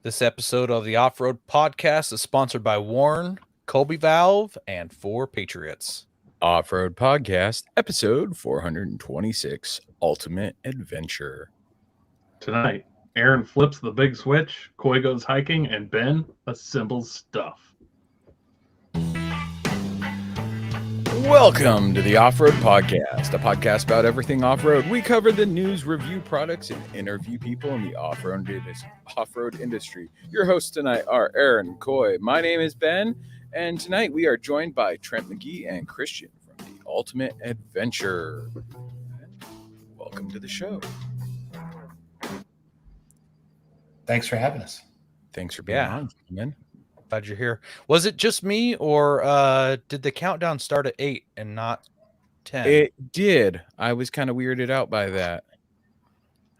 This episode of the Off-Road Podcast is sponsored by Warren, Colby Valve, and 4Patriots. Off-Road Podcast, episode 426, Ultimate Adventure. Tonight, Aaron flips the big switch, Coy goes hiking, and Ben assembles stuff. Welcome to the Off-Road Podcast, a podcast about everything off-road. We cover the news, review products, and interview people in the off-road industry. Your hosts tonight are Aaron and Coy. My name is Ben, and tonight we are joined by Trent McGee and Christian from the Ultimate Adventure. Welcome to the show. Thanks for having us. Thanks for being on, man. Glad you're here. Was it just me, or did the countdown start at 8 and not 10? It did. I was kind of weirded out by that.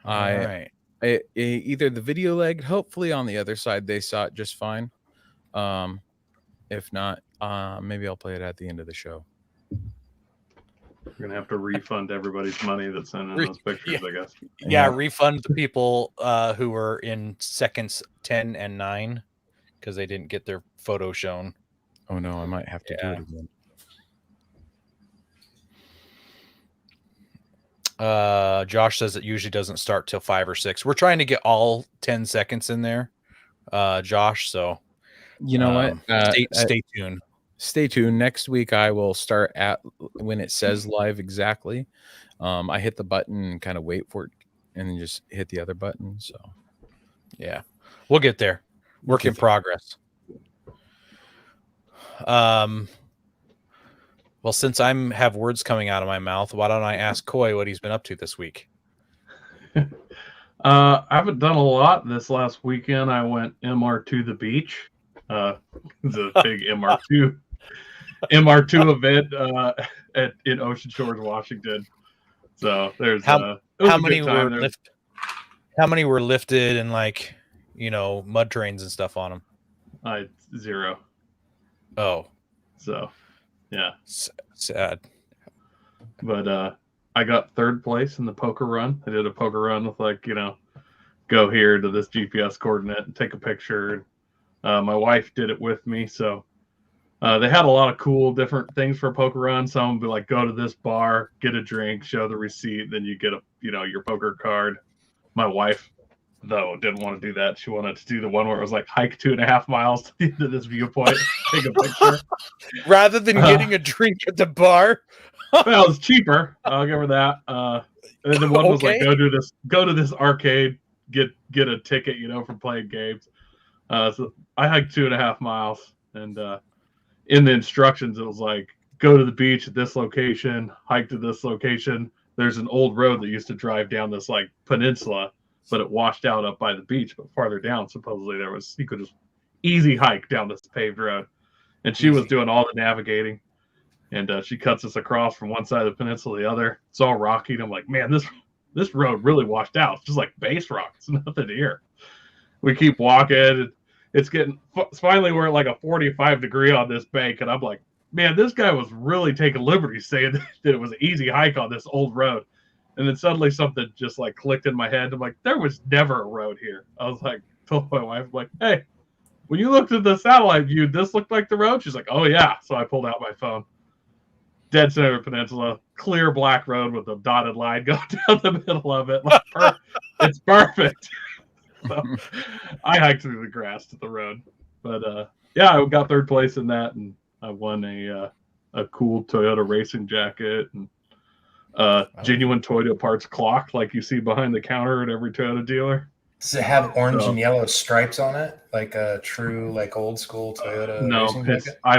Either the video lagged. Hopefully on the other side they saw it just fine. If not, maybe I'll play it at the end of the show. We're going to have to refund everybody's money that's sent in those pictures, I guess. Yeah, refund the people who were in seconds 10 and 9 because they didn't get their photo shown. Oh, no, I might have to do it again. Josh says it usually doesn't start till 5 or 6. We're trying to get all 10 seconds in there, Josh, so you know what? Stay tuned. Stay tuned. Next week, I will start at when it says live exactly. I hit the button and kind of wait for it and then just hit the other button. So, yeah, we'll get there. Work in progress. Well, since I have words coming out of my mouth, why don't I ask Coy what he's been up to this week? I haven't done a lot this last weekend. I went MR2 the beach. The big MR2 event in Ocean Shores, Washington. So there's how many were lifted and mud trains and stuff on them? 0. Oh, so yeah, sad. But I got third place in the poker run. I did a poker run with go here to this GPS coordinate and take a picture. My wife did it with me, so they had a lot of cool different things for a poker run. Some would be like, go to this bar, get a drink, show the receipt, then you get your poker card. My wife, though, didn't want to do that. She wanted to do the one where it was like hike 2.5 miles to the end of this viewpoint, take a picture. Rather than getting a drink at the bar. Well, it's cheaper. I'll give her that. And then one was like, go to this arcade, get a ticket, for playing games. So I hiked 2.5 miles, and in the instructions, it was like, go to the beach at this location, hike to this location. There's an old road that used to drive down this peninsula, but it washed out up by the beach. But farther down, supposedly you could just easy hike down this paved road. And she was doing all the navigating, and she cuts us across from one side of the peninsula to the other. It's all rocky, and I'm like, man, this road really washed out. It's just like base rock. It's nothing here. We keep walking. It's finally we're at like a 45 degree on this bank, and I'm like, man, this guy was really taking liberties saying that it was an easy hike on this old road. And then suddenly something just clicked in my head. I'm like, there was never a road here. I was like, told my wife, I'm like, hey, when you looked at the satellite view, this looked like the road? She's like, oh yeah. So I pulled out my phone. Dead center of the peninsula, clear black road with a dotted line going down the middle of it. It's perfect. So I hiked through the grass to the road. But yeah, I got third place in that, and I won a cool Toyota racing jacket and genuine Toyota parts clock like you see behind the counter at every Toyota dealer. Does it have orange and yellow stripes on it, like a true old school Toyota? No, racing jacket? I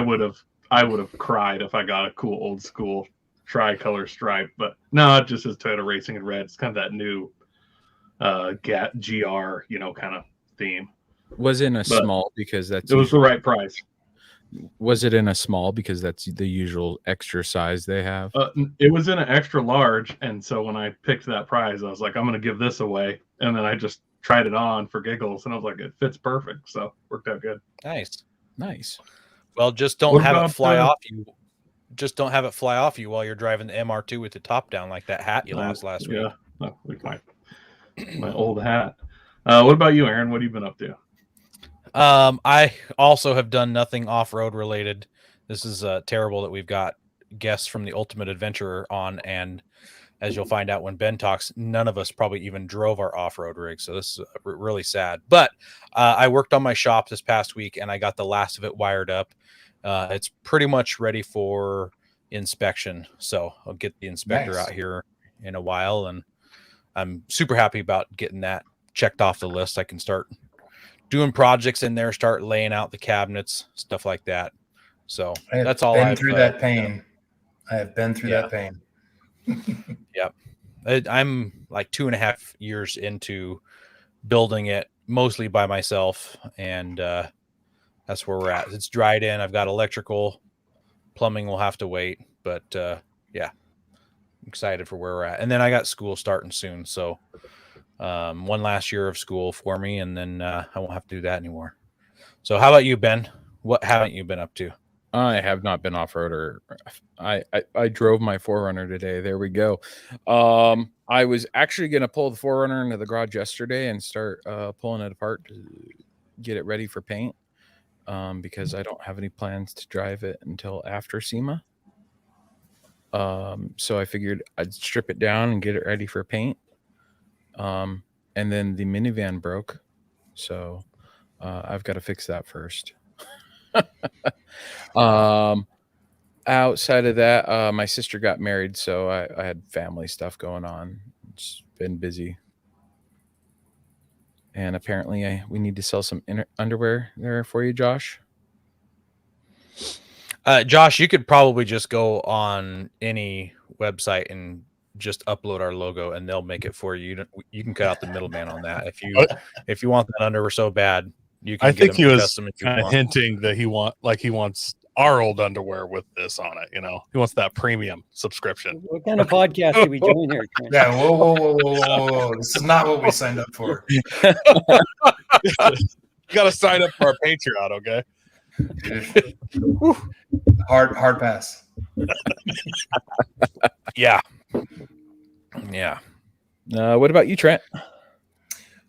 would have cried if I got a cool old school tricolor stripe, but no, it just says Toyota Racing in red. It's kind of that new GR, kind of theme. Was it in a small because it was the right price? Was it in a small because that's the usual extra size they have? It was in an extra large, and so when I picked that prize, I was like, I'm going to give this away, and then I just tried it on for giggles, and I was like, it fits perfect, so worked out good. Nice. Well, just don't have it fly off you. Just don't have it fly off you while you're driving the MR2 with the top down like that hat you lost last week. Yeah, like my old hat. What about you, Aaron? What have you been up to? I also have done nothing off-road related. This is terrible that we've got guests from the Ultimate Adventurer on, and as you'll find out when Ben talks, none of us probably even drove our off-road rig. So this is really sad. But I worked on my shop this past week, and I got the last of it wired up. It's pretty much ready for inspection. So I'll get the inspector out here in a while, and I'm super happy about getting that checked off the list. I can start doing projects in there, start laying out the cabinets, stuff like that. So that's all. I've been through that pain. I have been through that pain. Yep. I'm like 2.5 years into building it mostly by myself, and that's where we're at. It's dried in. I've got electrical, plumbing will have to wait, but yeah, I'm excited for where we're at. And then I got school starting soon, so one last year of school for me, and then I won't have to do that anymore. So how about you, Ben? What haven't you been up to? I have not been off-roader. I drove my 4Runner today. There we go. I was actually going to pull the 4Runner into the garage yesterday and start pulling it apart to get it ready for paint, because I don't have any plans to drive it until after SEMA. So I figured I'd strip it down and get it ready for paint. And then the minivan broke, so I've got to fix that first. Outside of that, my sister got married, so I had family stuff going on. It's been busy, and apparently we need to sell some underwear there for you, Josh. Josh, you could probably just go on any website and just upload our logo, and they'll make it for you. You can cut out the middleman on that. If you want that underwear so bad, you can. I think he was kind of hinting that he wants our old underwear with this on it. He wants that premium subscription. What kind of podcast did we join here, Trent? Yeah, whoa. This is not what we signed up for. You got to sign up for our Patreon, okay? Hard pass. Yeah. What about you, Trent?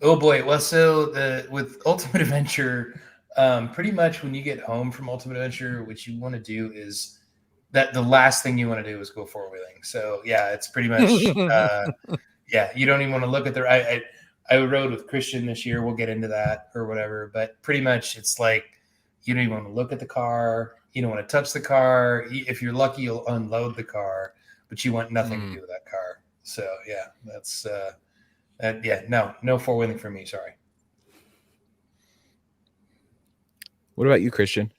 Oh boy. Well, so with Ultimate Adventure, pretty much when you get home from Ultimate Adventure, what you want to do is that the last thing you want to do is go four-wheeling. So yeah, it's pretty much you don't even want to look at I rode with Christian this year. We'll get into that or whatever, but pretty much it's like you don't even want to look at the car. You don't want to touch the car. If you're lucky, you'll unload the car, but you want nothing to do with that car. So yeah, that's no four-wheeling for me. Sorry. What about you, Christian?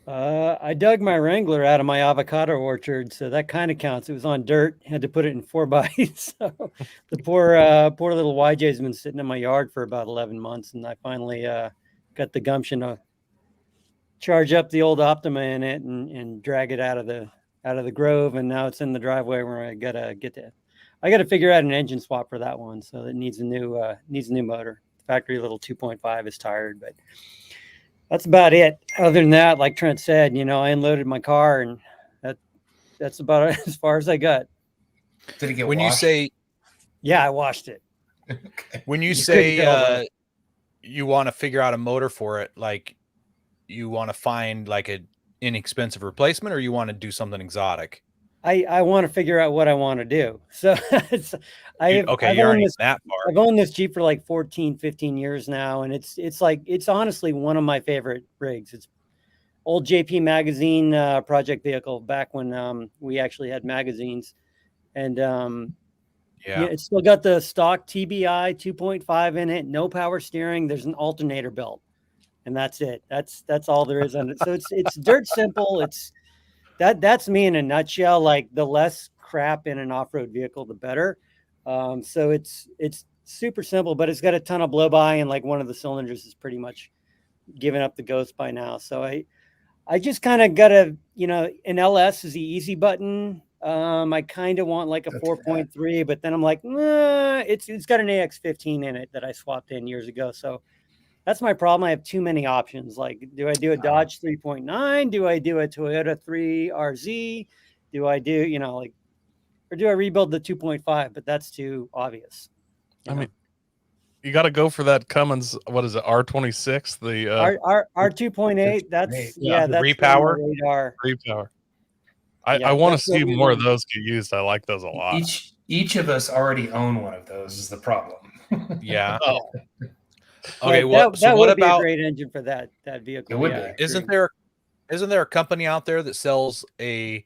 I dug my Wrangler out of my avocado orchard, so that kind of counts. It was on dirt. Had to put it in 4x. So the poor little YJ's been sitting in my yard for about 11 months, and I finally got the gumption to charge up the old Optima in it and drag it out of the grove, and now it's in the driveway where I gotta figure out an engine swap for that one. So it needs a new motor. Factory little 2.5 is tired, but that's about it. Other than that, like Trent said, I unloaded my car, and that's about it, as far as I got. Did it get when washed? You say yeah, I washed it. Okay. When you say you want to figure out a motor for it, like you want to find like an inexpensive replacement, or you want to do something exotic? I want to figure out what I want to do. So I've owned this Jeep for like 14, 15 years now. And it's honestly one of my favorite rigs. It's old JP magazine project vehicle back when we actually had magazines. And it's still got the stock TBI 2.5 in it, no power steering. There's an alternator belt, and that's it. That's all there is on it. So it's dirt simple. That's me in a nutshell. Like, the less crap in an off-road vehicle, the better. So it's super simple, but it's got a ton of blow by, and like one of the cylinders is pretty much giving up the ghost by now. So I just kind of got an LS is the easy button. I kind of want like a 4.3, but then I'm like, it's got an AX15 in it that I swapped in years ago. So that's my problem. I have too many options. Like, do I do a Dodge 3.9? Do I do a Toyota 3 RZ? Do I do, or do I rebuild the 2.5? But that's too obvious. I mean, You got to go for that Cummins. What is it? R26. The R2.8. That's Yeah, that's repower. on the radar. repower. Yeah, I want to that's what see we more want. of those get used. I like those a lot. Each of us already own one of those. Is the problem? Yeah. Oh. Okay. Well, So that what would be a about? great engine for that vehicle. It would yeah, be. Isn't there a company out there that sells a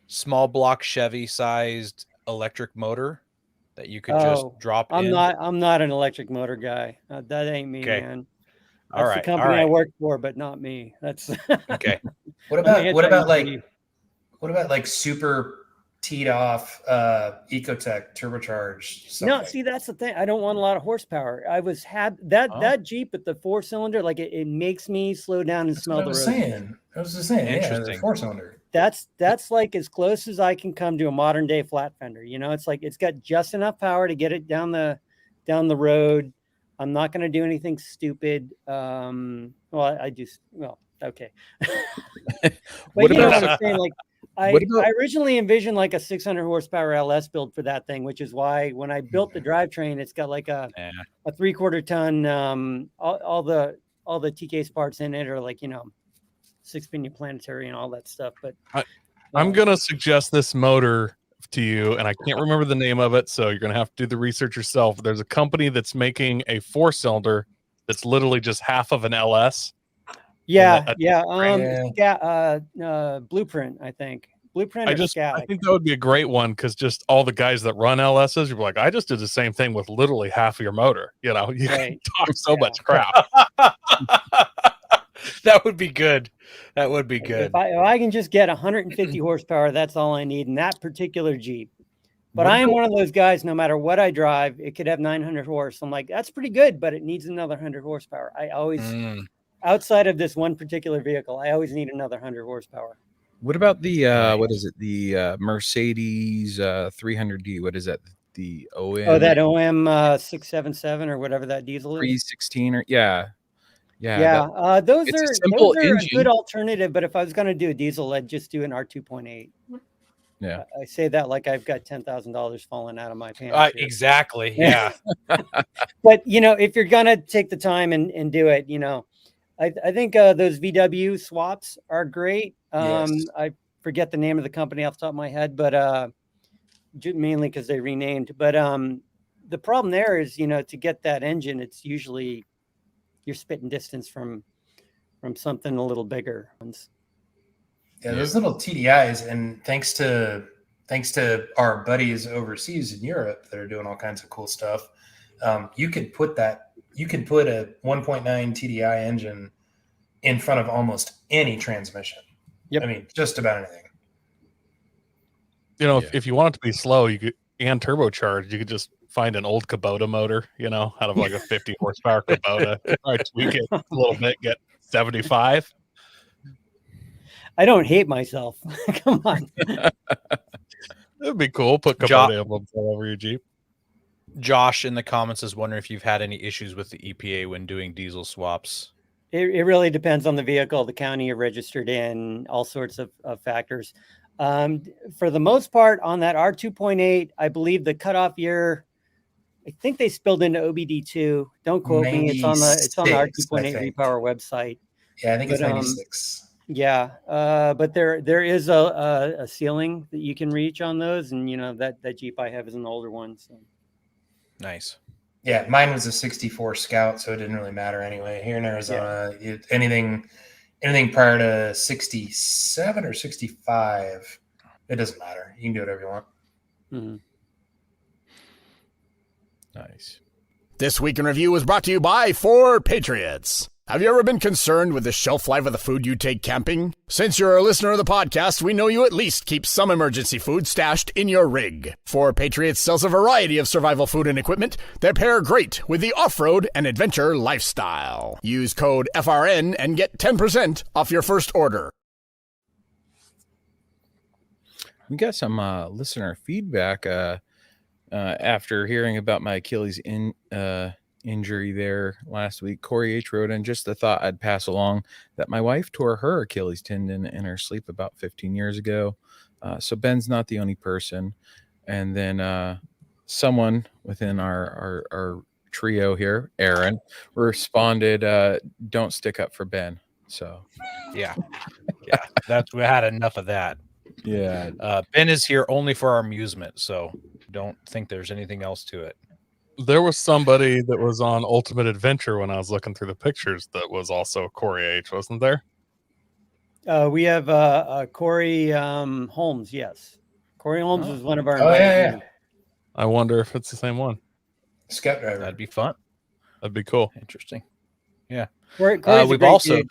small block Chevy sized electric motor that you could just drop in? I'm not an electric motor guy. That ain't me, Okay. man. All That's right. the company I work for, but not me. That's Okay. What about like super teed off Ecotech turbocharged stuff? No, see, that's the thing. I don't want a lot of horsepower. I was that Jeep with the 4-cylinder, like it makes me slow down and smell the road. I was just saying, Interesting. yeah, 4-cylinder. That's like as close as I can come to a modern day flat fender. It's like it's got just enough power to get it down the road. I'm not going to do anything stupid. Well, I do. Well, okay. But What you know about- what I'm saying? Like I originally envisioned like a 600 horsepower LS build for that thing, which is why when I built the drivetrain, it's got like a 3/4 ton. All the TK's parts in it are like 6-pinion planetary and all that stuff. But I'm gonna suggest this motor to you, and I can't remember the name of it, so you're gonna have to do the research yourself. There's a company that's making a 4-cylinder that's literally just half of an LS. Blueprint, I think. Blueprint. I think that would be a great one because just all the guys that run LSs, you're like, I just did the same thing with literally half of your motor. You can talk so much crap. That would be good. That would be good. If I can just get 150 horsepower, that's all I need in that particular Jeep. But I am one of those guys, no matter what I drive, it could have 900 horse. I'm like, that's pretty good, but it needs another 100 horsepower. I always, outside of this one particular vehicle, I always need another 100 horsepower. What about the what is it? The Mercedes 300D. What is that? The OM. Oh, that OM 677 or whatever that diesel is. 316 or those are a good alternative. But if I was going to do a diesel, I'd just do an R2.8. Yeah, I say that like I've got $10,000 falling out of my pants. Exactly. Yeah. But if you're gonna take the time and do it, I think those VW swaps are great. Yes. I forget the name of the company off the top of my head, but mainly because they renamed. But the problem there is, to get that engine, it's usually you're spitting distance from something a little bigger. Yeah, those little TDIs, and thanks to our buddies overseas in Europe that are doing all kinds of cool stuff, you can put a 1.9 TDI engine in front of almost any transmission. Yep. I mean, just about anything. If you want it to be slow, you could and turbocharged, you could just find an old Kubota motor, out of like a 50 horsepower Kubota. All right, tweak it a little bit, get 75. I don't hate myself. Come on. That'd be cool. Put Kubota emblems all over your Jeep. Josh in the comments is wondering if you've had any issues with the EPA when doing diesel swaps. It really depends on the vehicle, the county you're registered in, all sorts of factors. For the most part, on that R2.8, I believe the cutoff year, I think they spilled into OBD2. Don't quote me. It's on the R2.8 Repower website. Yeah, I think it's 96. Yeah, but there is a ceiling that you can reach on those, and that Jeep I have is an older one. So nice. Yeah, mine was a 64 Scout, so it didn't really matter anyway. Here in Arizona, anything prior to 67 or 65, it doesn't matter. You can do whatever you want. Mm-hmm. Nice. This Week in Review was brought to you by 4 Patriots. Have you ever been concerned with the shelf life of the food you take camping? Since you're a listener of the podcast, we know you at least keep some emergency food stashed in your rig. 4 Patriots sells a variety of survival food and equipment that pair great with the off-road and adventure lifestyle. Use code FRN and get 10% off your first order. We got some listener feedback after hearing about my Achilles injury there last week. Corey H wrote in, just the thought I'd pass along that my wife tore her Achilles tendon in her sleep about 15 years ago. So Ben's not the only person. And then someone within our trio here, Aaron, responded, "Don't stick up for Ben." So, yeah, we had enough of that. Yeah. Ben is here only for our amusement, so don't think there's anything else to it. There was somebody that was on Ultimate Adventure when I was looking through the pictures that was also Corey H, wasn't there? We have Corey Holmes. Yes, Corey Holmes is one of our. Yeah. I wonder if it's the same one. Scout driver. That'd be fun. That'd be cool. Interesting. Yeah. We've also.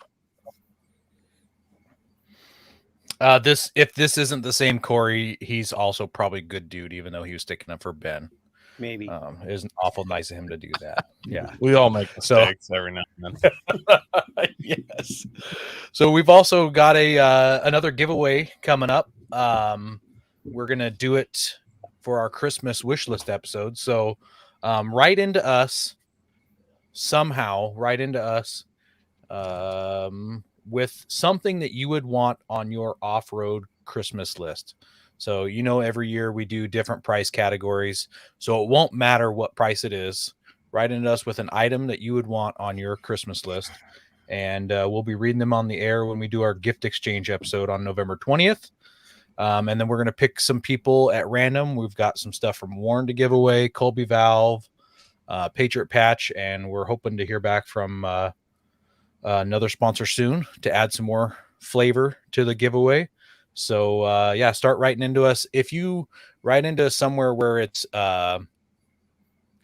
If this isn't the same Corey, he's also probably a good dude, even though he was sticking up for Ben. Maybe. It was awful nice of him to do that. Yeah. We all make mistakes every now and then. Yes. So we've also got another giveaway coming up. We're gonna do it for our Christmas wish list episode. So write into us with something that you would want on your off-road Christmas list. So, every year we do different price categories. So it won't matter what price it is. Write into us with an item that you would want on your Christmas list. And we'll be reading them on the air when we do our gift exchange episode on November 20th. And then we're going to pick some people at random. We've got some stuff from Warren to give away, Colby Valve, Patriot Patch, and we're hoping to hear back from another sponsor soon to add some more flavor to the giveaway. So start writing into us. If you write into somewhere where it's got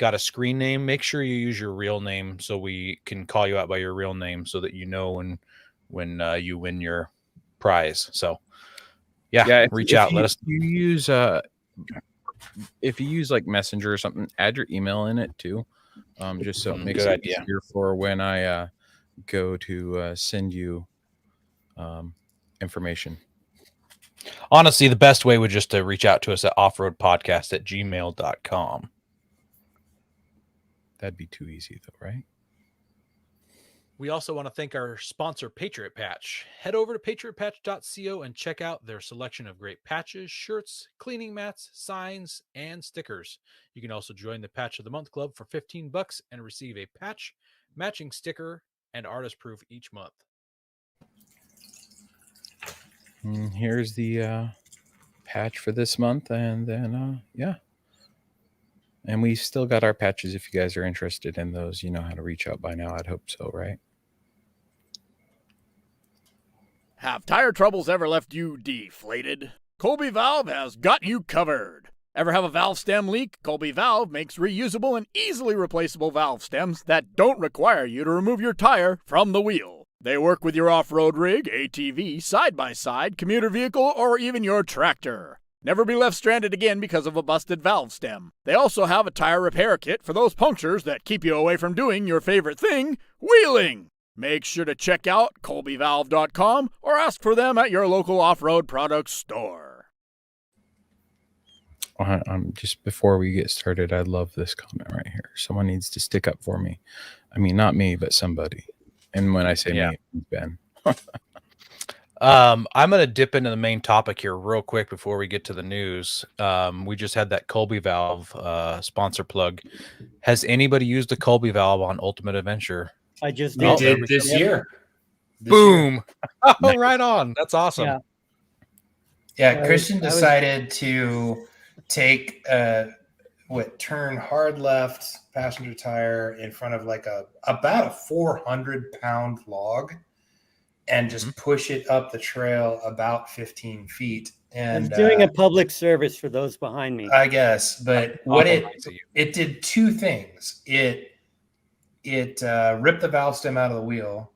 a screen name, make sure you use your real name so we can call you out by your real name so that when you win your prize. So reach out. Let us. If you use like Messenger or something, add your email in it too, just so it makes it easier for when I go to send you information. Honestly, the best way would just to reach out to us at offroadpodcast@gmail.com. That'd be too easy though, right? We also want to thank our sponsor, Patriot Patch. Head over to patriotpatch.co and check out their selection of great patches, shirts, cleaning mats, signs, and stickers. You can also join the Patch of the Month Club for $15 and receive a patch, matching sticker, and artist proof each month. Here's the patch for this month, and then and we still got our patches. If you guys are interested in those, you know how to reach out by now. I'd hope so, right? Have tire troubles ever left you deflated? Colby Valve has got you covered. Ever have a valve stem leak? Colby Valve makes reusable and easily replaceable valve stems that don't require you to remove your tire from the wheel. They work with your off-road rig, ATV, side-by-side, commuter vehicle, or even your tractor. Never be left stranded again because of a busted valve stem. They also have a tire repair kit for those punctures that keep you away from doing your favorite thing, wheeling. Make sure to check out colbyvalve.com or ask for them at your local off-road products store. Just before we get started, I love this comment right here. Someone needs to stick up for me. I mean, not me, but somebody. And when I say me, it's Ben. I'm going to dip into the main topic here real quick before we get to the news. We just had that Colby Valve sponsor plug. Has anybody used a Colby Valve on Ultimate Adventure? I just did this year. Boom. Oh, right on. That's awesome. Yeah, Christian decided to take turn hard left passenger tire in front of like about a 400-pound log and just push it up the trail about 15 feet. And it's doing a public service for those behind me, I guess. But what it did two things. It ripped the valve stem out of the wheel,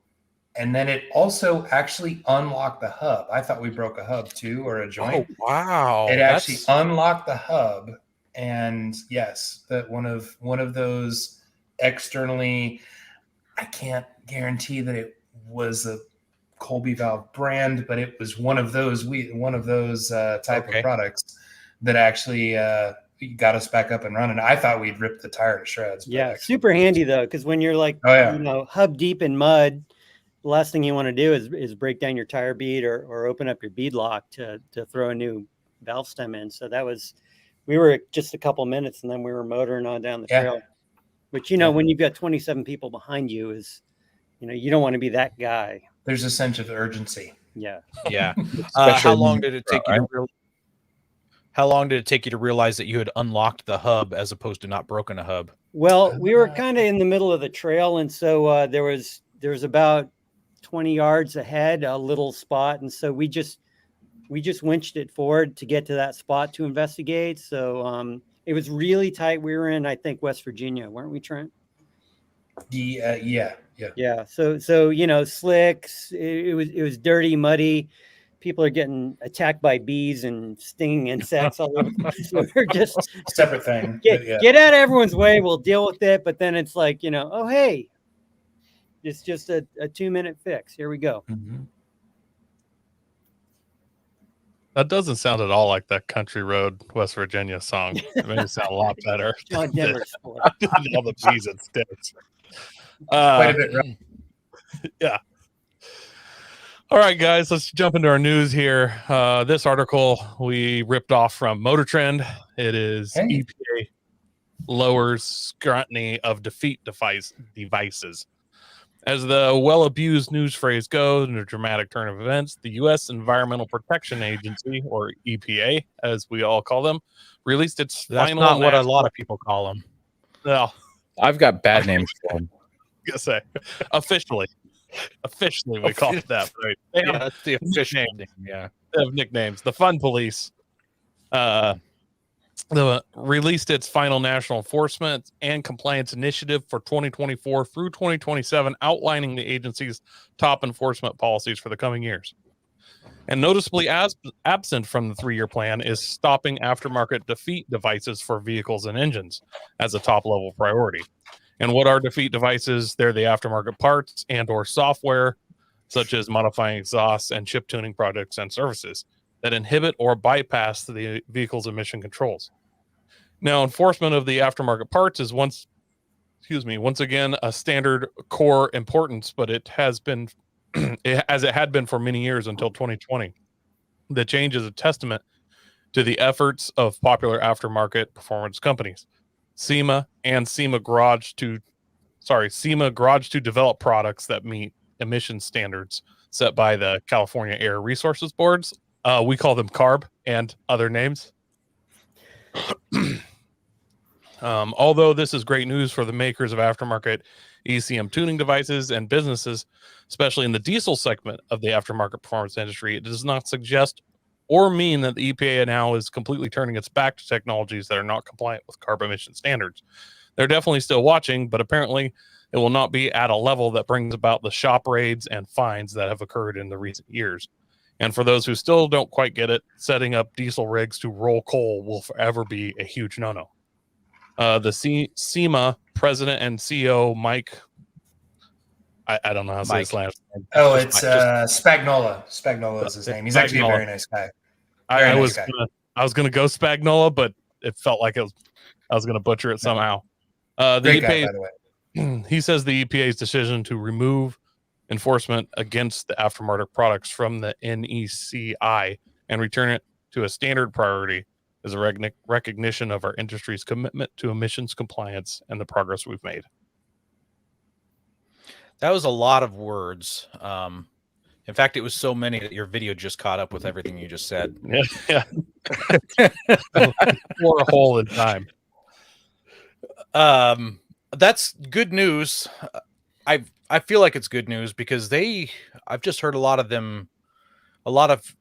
and then it also actually unlocked the hub. I thought we broke a hub too, or a joint. Oh, wow. It actually unlocked the hub. And yes, that one of those externally, I can't guarantee that it was a Colby Valve brand, but it was one of those type of products that actually got us back up and running. I thought we'd ripped the tire to shreds. Yeah, super handy though, because when you're like hub deep in mud, the last thing you want to do is break down your tire bead or open up your bead lock to throw a new valve stem in. So we were just a couple minutes and then we were motoring on down the trail. But, you know, when you've got 27 people behind you is, you know, you don't want to be that guy. There's a sense of urgency. Yeah. Yeah. How long did it take you to How long did it take you to realize that you had unlocked the hub as opposed to not broken a hub? Well, we were kind of in the middle of the trail, and so there was about 20 yards ahead, a little spot, and so we just winched it forward to get to that spot to investigate. So it was really tight. We were in, I think, West Virginia, weren't we, Trent? Yeah. So you know, slicks. It was dirty, muddy. People are getting attacked by bees and stinging insects all over. So we're just separate thing. Get out of everyone's way. We'll deal with it. But then it's like, you know, oh hey, it's just a 2-minute fix. Here we go. Mm-hmm. That doesn't sound at all like that Country Road, West Virginia song. It made it sound a lot better. John Denver score. All the bees and sticks. Quite a bit, right? Yeah. All right, guys, let's jump into our news here. This article we ripped off from Motor Trend. It is EPA lowers scrutiny of defeat devices. As the well-abused news phrase goes, in a dramatic turn of events, the U.S. Environmental Protection Agency, or EPA, as we all call them, released its final... That's not what a lot of people call them. No. I've got bad names for them. I was gonna say, officially we call it that, right? Yeah, that's the official name. Yeah, they have nicknames. The Fun Police released its final national enforcement and compliance initiative for 2024 through 2027, outlining the agency's top enforcement policies for the coming years. And noticeably absent from the 3-year plan is stopping aftermarket defeat devices for vehicles and engines as a top-level priority. And what are defeat devices? They're the aftermarket parts and or software, such as modifying exhausts and chip tuning projects and services that inhibit or bypass the vehicle's emission controls. Now, enforcement of the aftermarket parts is once again a standard core importance, but it has been, as it had been for many years until 2020. The change is a testament to the efforts of popular aftermarket performance companies. SEMA and SEMA Garage to develop products that meet emission standards set by the California Air Resources Boards. We call them CARB and other names. Although this is great news for the makers of aftermarket ECM tuning devices and businesses, especially in the diesel segment of the aftermarket performance industry, it does not suggest or mean that the EPA now is completely turning its back to technologies that are not compliant with CARB emission standards. They're definitely still watching, but apparently it will not be at a level that brings about the shop raids and fines that have occurred in the recent years. And for those who still don't quite get it, setting up diesel rigs to roll coal will forever be a huge no-no. The SEMA president and CEO, Mike, I don't know how to say his last name. Oh, it's Spagnola. Spagnola is his name. He's actually a very nice guy. I was gonna go Spagnola, but it felt like I was gonna butcher it somehow. The Great EPA, guy, by the way. He says the EPA's decision to remove enforcement against the aftermarket products from the NECI and return it to a standard priority is a recognition of our industry's commitment to emissions compliance and the progress we've made. That was a lot of words. In fact, it was so many that your video just caught up with everything you just said. Yeah. Or a hole in time. That's good news. I feel like it's good news because I've just heard a lot of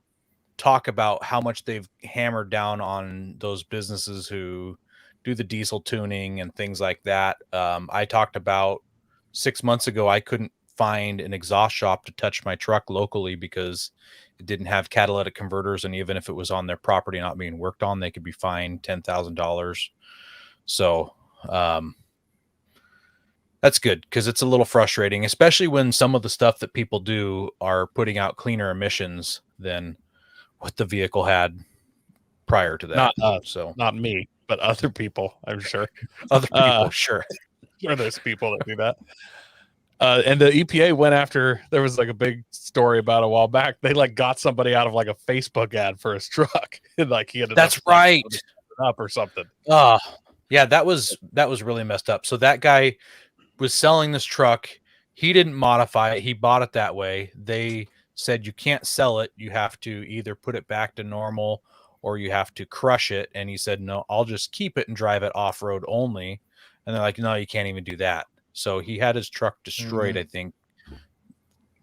talk about how much they've hammered down on those businesses who do the diesel tuning and things like that. I talked about 6 months ago, I couldn't find an exhaust shop to touch my truck locally because it didn't have catalytic converters. And even if it was on their property not being worked on, they could be fined $10,000. So that's good because it's a little frustrating, especially when some of the stuff that people do are putting out cleaner emissions than what the vehicle had prior to that. Not me, but other people, I'm sure. Other people, sure. Sure, there's people that do that. And the EPA went after, there was like a big story about a while back. They like got somebody out of like a Facebook ad for his truck. And like he ended That's right. Up or something. Yeah, that was really messed up. So that guy was selling this truck. He didn't modify it. He bought it that way. They said you can't sell it. You have to either put it back to normal or you have to crush it. And he said, no, I'll just keep it and drive it off-road only. And they're like, no, you can't even do that. So he had his truck destroyed, I think.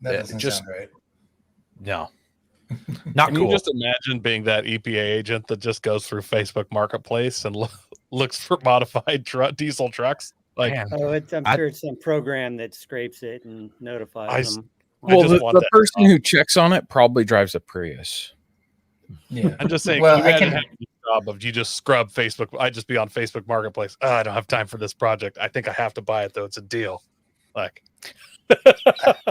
That doesn't sound right. No. Not Can cool. you just imagine being that EPA agent that just goes through Facebook Marketplace and looks for modified diesel trucks? Like, Man. I'm sure it's some program that scrapes it and notifies them. Well, the person who checks on it probably drives a Prius. Yeah, I'm just saying. Well, I can have the job of you just scrub Facebook. I just be on Facebook Marketplace. Oh, I don't have time for this project. I think I have to buy it though. It's a deal. Like,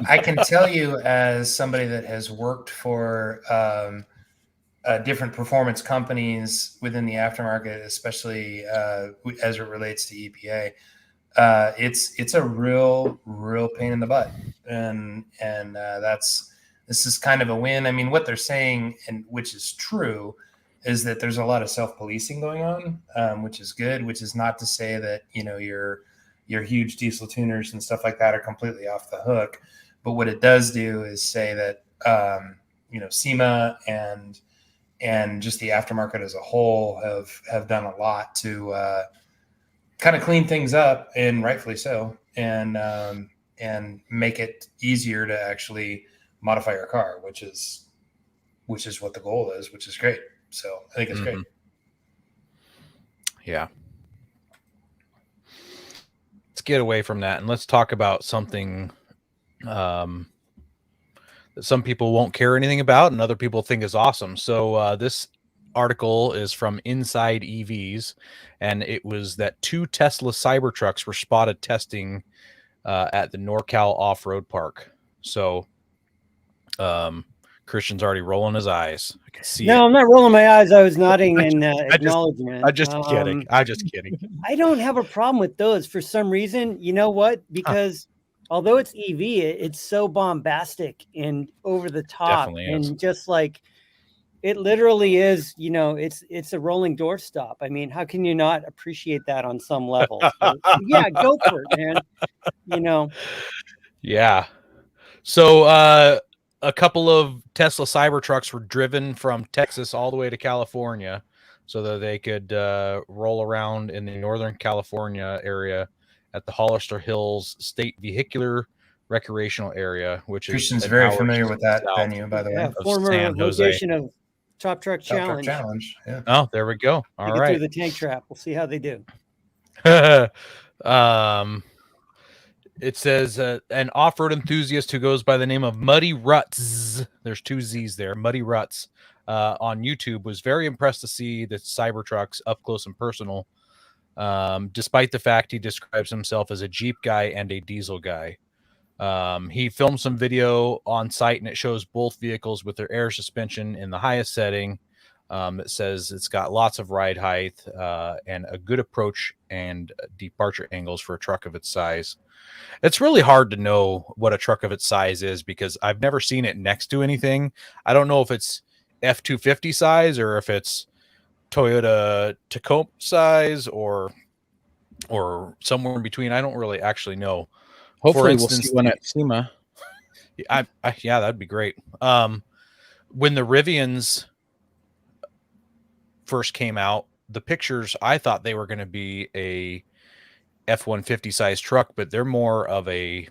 I can tell you as somebody that has worked for different performance companies within the aftermarket, especially as it relates to EPA. It's a real pain in the butt, and this is kind of a win. I mean, what they're saying, and which is true, is that there's a lot of self-policing going on, which is good. Which is not to say that your huge diesel tuners and stuff like that are completely off the hook, but what it does do is say that SEMA and just the aftermarket as a whole have done a lot to kind of clean things up, and rightfully so, and make it easier to actually modify your car, which is what the goal is, which is great. So I think it's great. Yeah. Let's get away from that and let's talk about something that some people won't care anything about and other people think is awesome. So this article is from Inside EVs, and it was that 2 Tesla Cybertrucks were spotted testing at the NorCal Off-Road Park. So Christian's already rolling his eyes. I can see No, it. I'm not rolling my eyes. I was nodding in acknowledgement. I'm just kidding. I'm just kidding. I don't have a problem with those for some reason. You know what? Because although it's EV, it's so bombastic and over the top, and just like it literally is. It's a rolling doorstop. I mean, how can you not appreciate that on some level? So, yeah, go for it, man. Yeah. So a couple of Tesla Cybertrucks were driven from Texas all the way to California so that they could roll around in the Northern California area at the Hollister Hills State Vehicular Recreational Area, which Christian's very familiar with that venue, by the way. Former location of Top Truck Challenge. Yeah. Oh, there we go. All right. Through the tank trap. We'll see how they do. It says an off-road enthusiast who goes by the name of Muddy Ruts, there's 2 Z's there, Muddy Ruts, on YouTube, was very impressed to see the Cybertrucks up close and personal, despite the fact he describes himself as a Jeep guy and a diesel guy. He filmed some video on site, and it shows both vehicles with their air suspension in the highest setting. It says it's got lots of ride height and a good approach and departure angles for a truck of its size. It's really hard to know what a truck of its size is because I've never seen it next to anything. I don't know if it's F-250 size or if it's Toyota Tacoma size or somewhere in between. I don't really actually know. Hopefully we'll see one at SEMA. Yeah, that'd be great. When the Rivians first came out, the pictures, I thought they were going to be a F-150 size truck, but they're more of a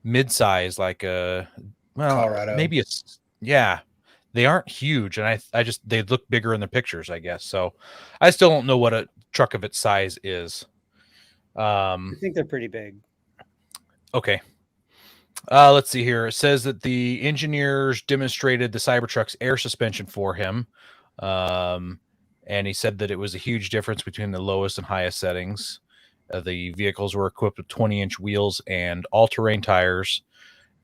mid-size, like Colorado. Maybe it's, yeah, they aren't huge. And they look bigger in the pictures, I guess. So I still don't know what a truck of its size is. I think they're pretty big. Okay. Let's see here. It says that the engineers demonstrated the Cybertruck's air suspension for him. And he said that it was a huge difference between the lowest and highest settings. The vehicles were equipped with 20-inch wheels and all-terrain tires.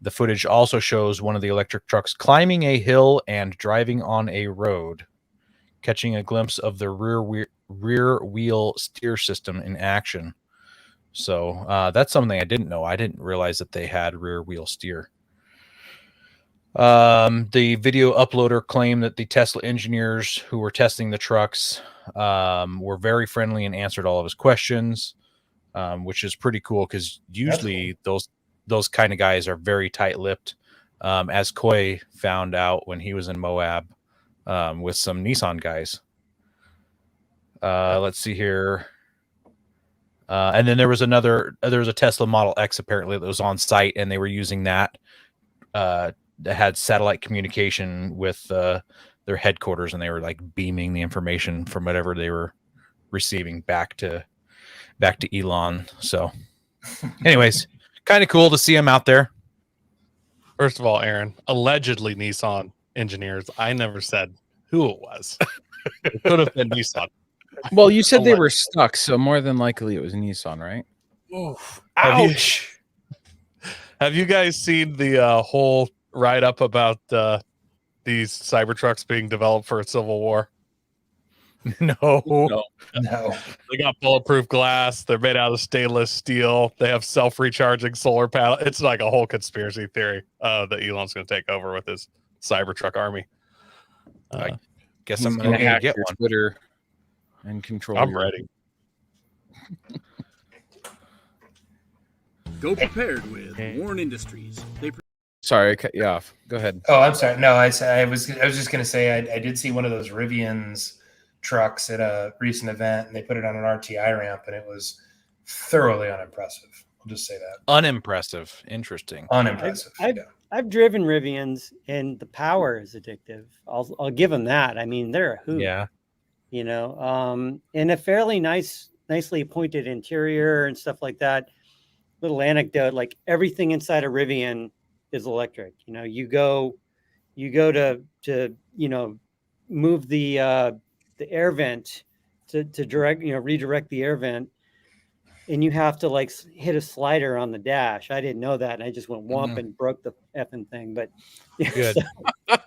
The footage also shows one of the electric trucks climbing a hill and driving on a road, catching a glimpse of the rear wheel steer system in action. So that's something I didn't know. I didn't realize that they had rear wheel steer. The video uploader claimed that the Tesla engineers who were testing the trucks were very friendly and answered all of his questions, which is pretty cool because usually those kind of guys are very tight-lipped, as Coy found out when he was in Moab with some Nissan guys. Let's see here. And then there was a Tesla Model X apparently that was on site, and they were using that that had satellite communication with their headquarters, and they were like beaming the information from whatever they were receiving back to Elon. So anyways, kind of cool to see him out there. First of all, Aaron, allegedly Nissan engineers. I never said who it was. It could have been Nissan. Well, you said they were stuck, so more than likely it was Nissan, right? Oof. Ouch. Have you guys seen the whole write-up about these Cybertrucks being developed for a civil war? No. They got bulletproof glass. They're made out of stainless steel. They have self-recharging solar panel. It's like a whole conspiracy theory that Elon's going to take over with his Cybertruck army. I guess I'm going going to to get one. Twitter and control. I'm ready. Go prepared with Warren Industries. Sorry, I cut you off. Go ahead. Oh, I'm sorry. No, I was just going to say I did see one of those Rivian's trucks at a recent event, and they put it on an RTI ramp, and it was thoroughly unimpressive. I'll just say that. Unimpressive. Interesting. Unimpressive. I've driven Rivians, and the power is addictive. I'll give them that. I mean, they're a hoot. Yeah. You know, and a fairly nicely appointed interior and stuff like that. Little anecdote, like everything inside a Rivian is electric. You know, you go to move the air vent to redirect the air vent, and you have to like hit a slider on the dash. I didn't know that, and I just went whomp and broke the effing thing. But good. But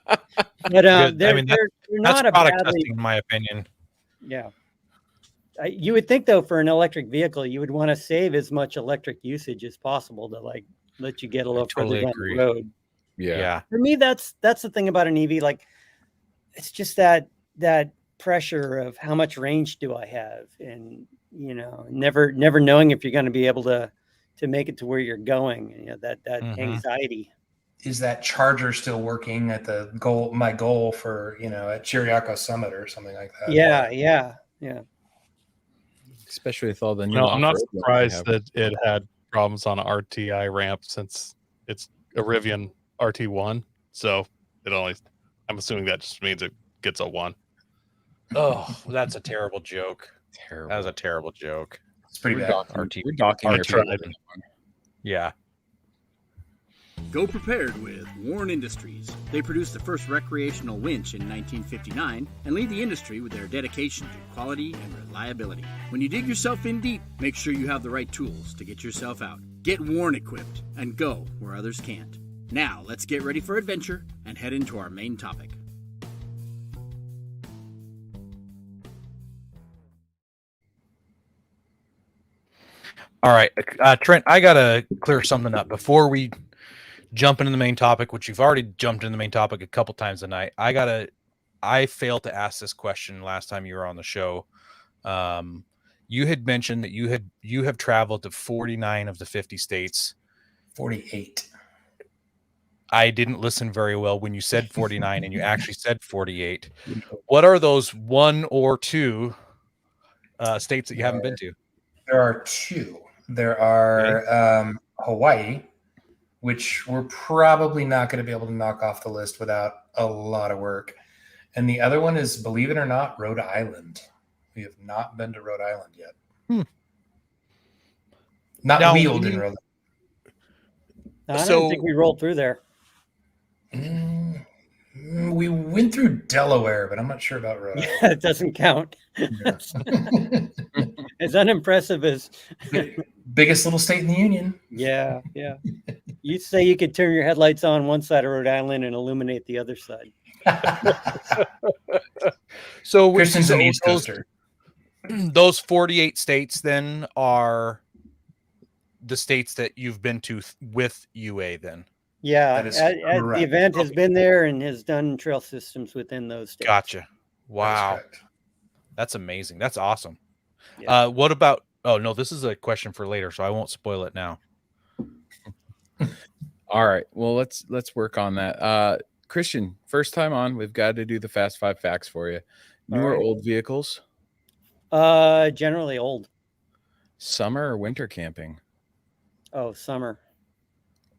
Good. I mean, they're not that's a product badly, testing, in my opinion. yeah. You would think though, for an electric vehicle, you would want to save as much electric usage as possible to like let you get a little further down the road. Yeah. For me, that's the thing about an EV. Like, it's just that pressure of how much range do I have, and you know, never knowing if you're going to be able to make it to where you're going. You know, that anxiety. Is that charger still working at my goal for, at Chiriaco Summit or something like that? Yeah. Especially with all the new. No, I'm not surprised that it had problems on an RTI ramp since it's a Rivian RT1. So I'm assuming that just means it gets a 1. Oh, that's a terrible joke. Terrible. That was a terrible joke. It's pretty bad. We're docking RT. Yeah. Go prepared with Warren Industries. They produced the first recreational winch in 1959 and lead the industry with their dedication to quality and reliability. When you dig yourself in deep, make sure you have the right tools to get yourself out. Get Warren equipped and go where others can't. Now, let's get ready for adventure and head into our main topic. All right, Trent, I got to clear something up before we jump into the main topic, which you've already jumped into the main topic a couple times tonight. I failed to ask this question last time you were on the show. You had mentioned that you have traveled to 49 of the 50 states. 48. I didn't listen very well when you said 49 and you actually said 48. What are those 1 or 2 states that you haven't been to? There are 2. There are Hawaii, which we're probably not going to be able to knock off the list without a lot of work. And the other one is, believe it or not, Rhode Island. We have not been to Rhode Island yet. Not wheeled in Rhode Island. I don't think we rolled through there. We went through Delaware, but I'm not sure about Rhode Island. Yeah, it doesn't count. As unimpressive as biggest little state in the union. Yeah. You'd say you could turn your headlights on one side of Rhode Island and illuminate the other side. So Christian's an East Coaster. Those 48 states then are the states that you've been to with UA then? Yeah, the event has been there and has done trail systems within those states. Gotcha. Wow. That's amazing. That's awesome. Yeah. What about? Oh no, this is a question for later, so I won't spoil it now. All right. Well, let's work on that. Christian, first time on, we've got to do the fast 5 facts for you. New or old vehicles? Generally old. Summer or winter camping? Oh, summer.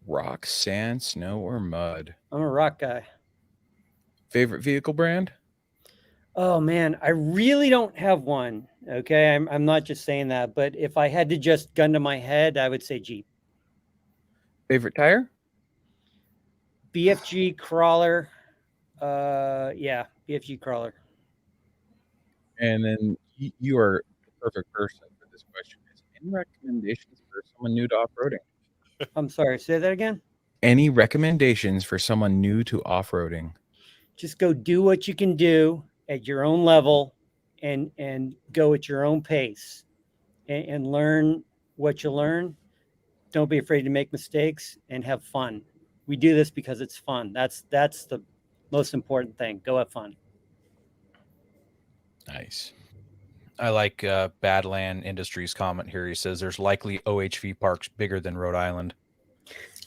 Rock, sand, snow, or mud? I'm a rock guy. Favorite vehicle brand? Oh man, I really don't have one. Okay, I'm not just saying that, but if I had to just gun to my head, I would say Jeep. Favorite tire? BFG crawler. Yeah, BFG crawler. And then you are the perfect person for this question. Any recommendations for someone new to off-roading? I'm sorry, say that again. Any recommendations for someone new to off-roading? Just go do what you can do at your own level and go at your own pace and learn what you learn. Don't be afraid to make mistakes and have fun. We do this because it's fun. That's the most important thing. Go have fun. Nice. I like Badland Industries comment here. He says there's likely OHV parks bigger than Rhode Island.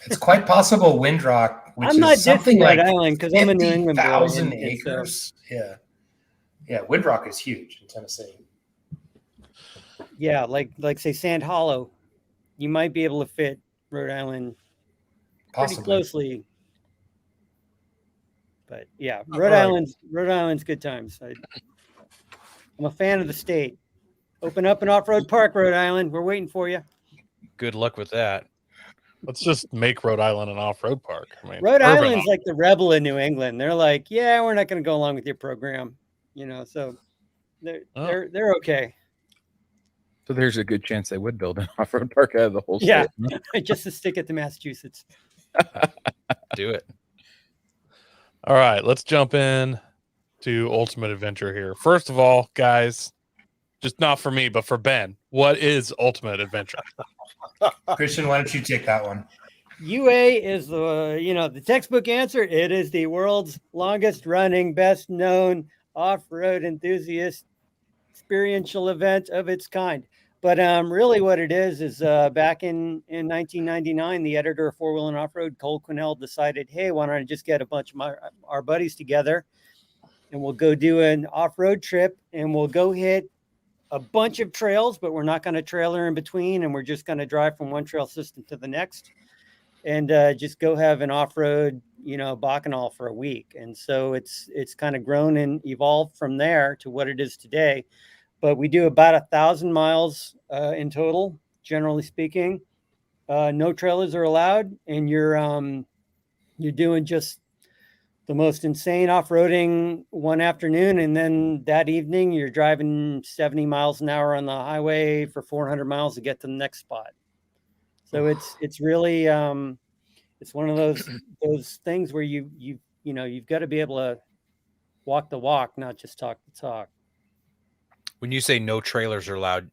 It's quite possible Windrock, which I'm not is something dissing like Rhode Island because I'm a New England boy. 50,000 acres. Yeah, Windrock is huge in Tennessee. Yeah, like say Sand Hollow, you might be able to fit Rhode Island pretty closely. But yeah, Rhode Island's good times. I'm a fan of the state. Open up an off-road park, Rhode Island. We're waiting for you. Good luck with that. Let's just make Rhode Island an off-road park. I mean, Rhode Island's like the rebel in New England. They're like, yeah, we're not going to go along with your program, so they're okay. So there's a good chance they would build an off-road park out of the whole state. Yeah, just to stick it to Massachusetts. Do it. All right, let's jump in to Ultimate Adventure here. First of all, guys, just not for me, but for Ben, what is Ultimate Adventure? Christian, why don't you take that one? UA is the textbook answer. It is the world's longest running, best known off-road enthusiast experiential event of its kind. But really what it is back in 1999, the editor of Four Wheel and Off-Road, Cole Quinnell, decided, hey, why don't I just get a bunch of our buddies together and we'll go do an off-road trip and we'll go hit a bunch of trails, but we're not going to trailer in between, and we're just going to drive from one trail system to the next and just go have an off-road, bacchanal for a week. And so it's kind of grown and evolved from there to what it is today. But we do about 1,000 miles in total, generally speaking. No trailers are allowed, and you're doing just the most insane off-roading one afternoon, and then that evening you're driving 70 miles an hour on the highway for 400 miles to get to the next spot. So it's really it's one of those things where you've got to be able to walk the walk, not just talk the talk. When you say no trailers are allowed,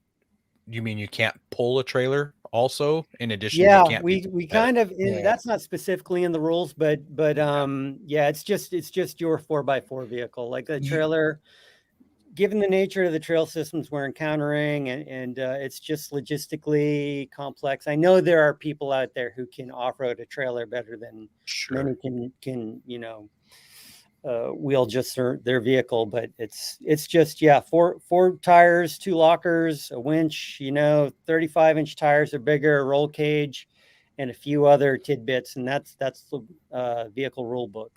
you mean you can't pull a trailer also in addition? Yeah, you can't we kind of, that's not specifically in the rules, but yeah, it's just your 4x4 vehicle, like a trailer. Given the nature of the trail systems we're encountering, and it's just logistically complex. I know there are people out there who can off-road a trailer better than many can wheel just their vehicle, but it's just four tires, 2 lockers, a winch, 35-inch tires or bigger, a roll cage, and a few other tidbits, and that's the vehicle rule book.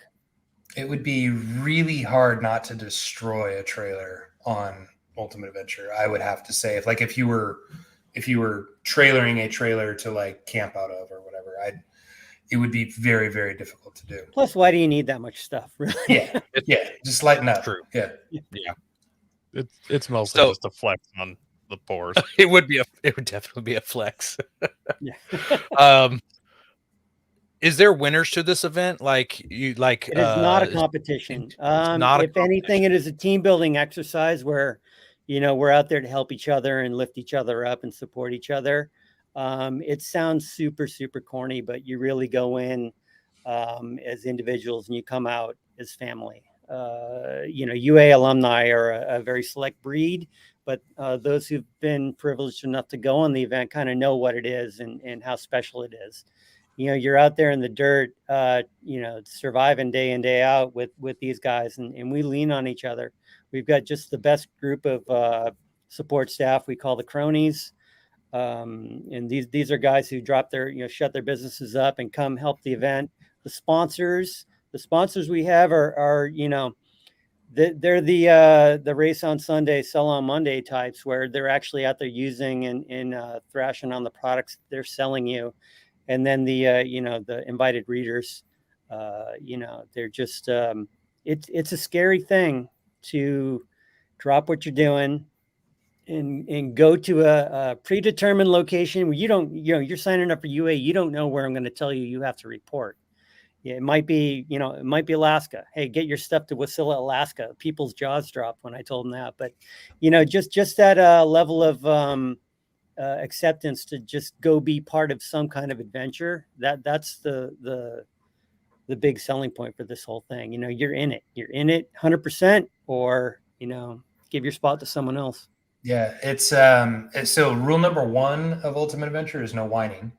It would be really hard not to destroy a trailer on Ultimate Adventure, I would have to say. If you were trailering a trailer to like camp out of or whatever, it would be very, very difficult to do. Plus, why do you need that much stuff? Really? Yeah, just lighten up. True. Yeah. It's mostly just a flex on the pores. It would definitely be a flex. Yeah. Is there winners to this event? It is not a competition. If anything, it is a team building exercise where, we're out there to help each other and lift each other up and support each other. It sounds super, super corny, but you really go in as individuals and you come out as family. UA alumni are a very select breed, but those who've been privileged enough to go on the event kind of know what it is and how special it is. You're out there in the dirt, surviving day in, day out with these guys, and we lean on each other. We've got just the best group of support staff we call the cronies. And these are guys who drop their, shut their businesses up and come help the event. The sponsors we have are they're the race on Sunday, sell on Monday types, where they're actually out there using and thrashing on the products they're selling you. And then the invited readers, they're just, it's a scary thing to drop what you're doing and go to a predetermined location where you're signing up for UA. You don't know where I'm going to tell you have to report. Yeah, it might be Alaska. Hey, get your stuff to Wasilla, Alaska. People's jaws dropped when I told them that. But, just that level of acceptance to just go be part of some kind of adventure. That's the big selling point for this whole thing. You're in it 100%, or, give your spot to someone else. Yeah, it's so rule number 1 of Ultimate Adventure is no whining.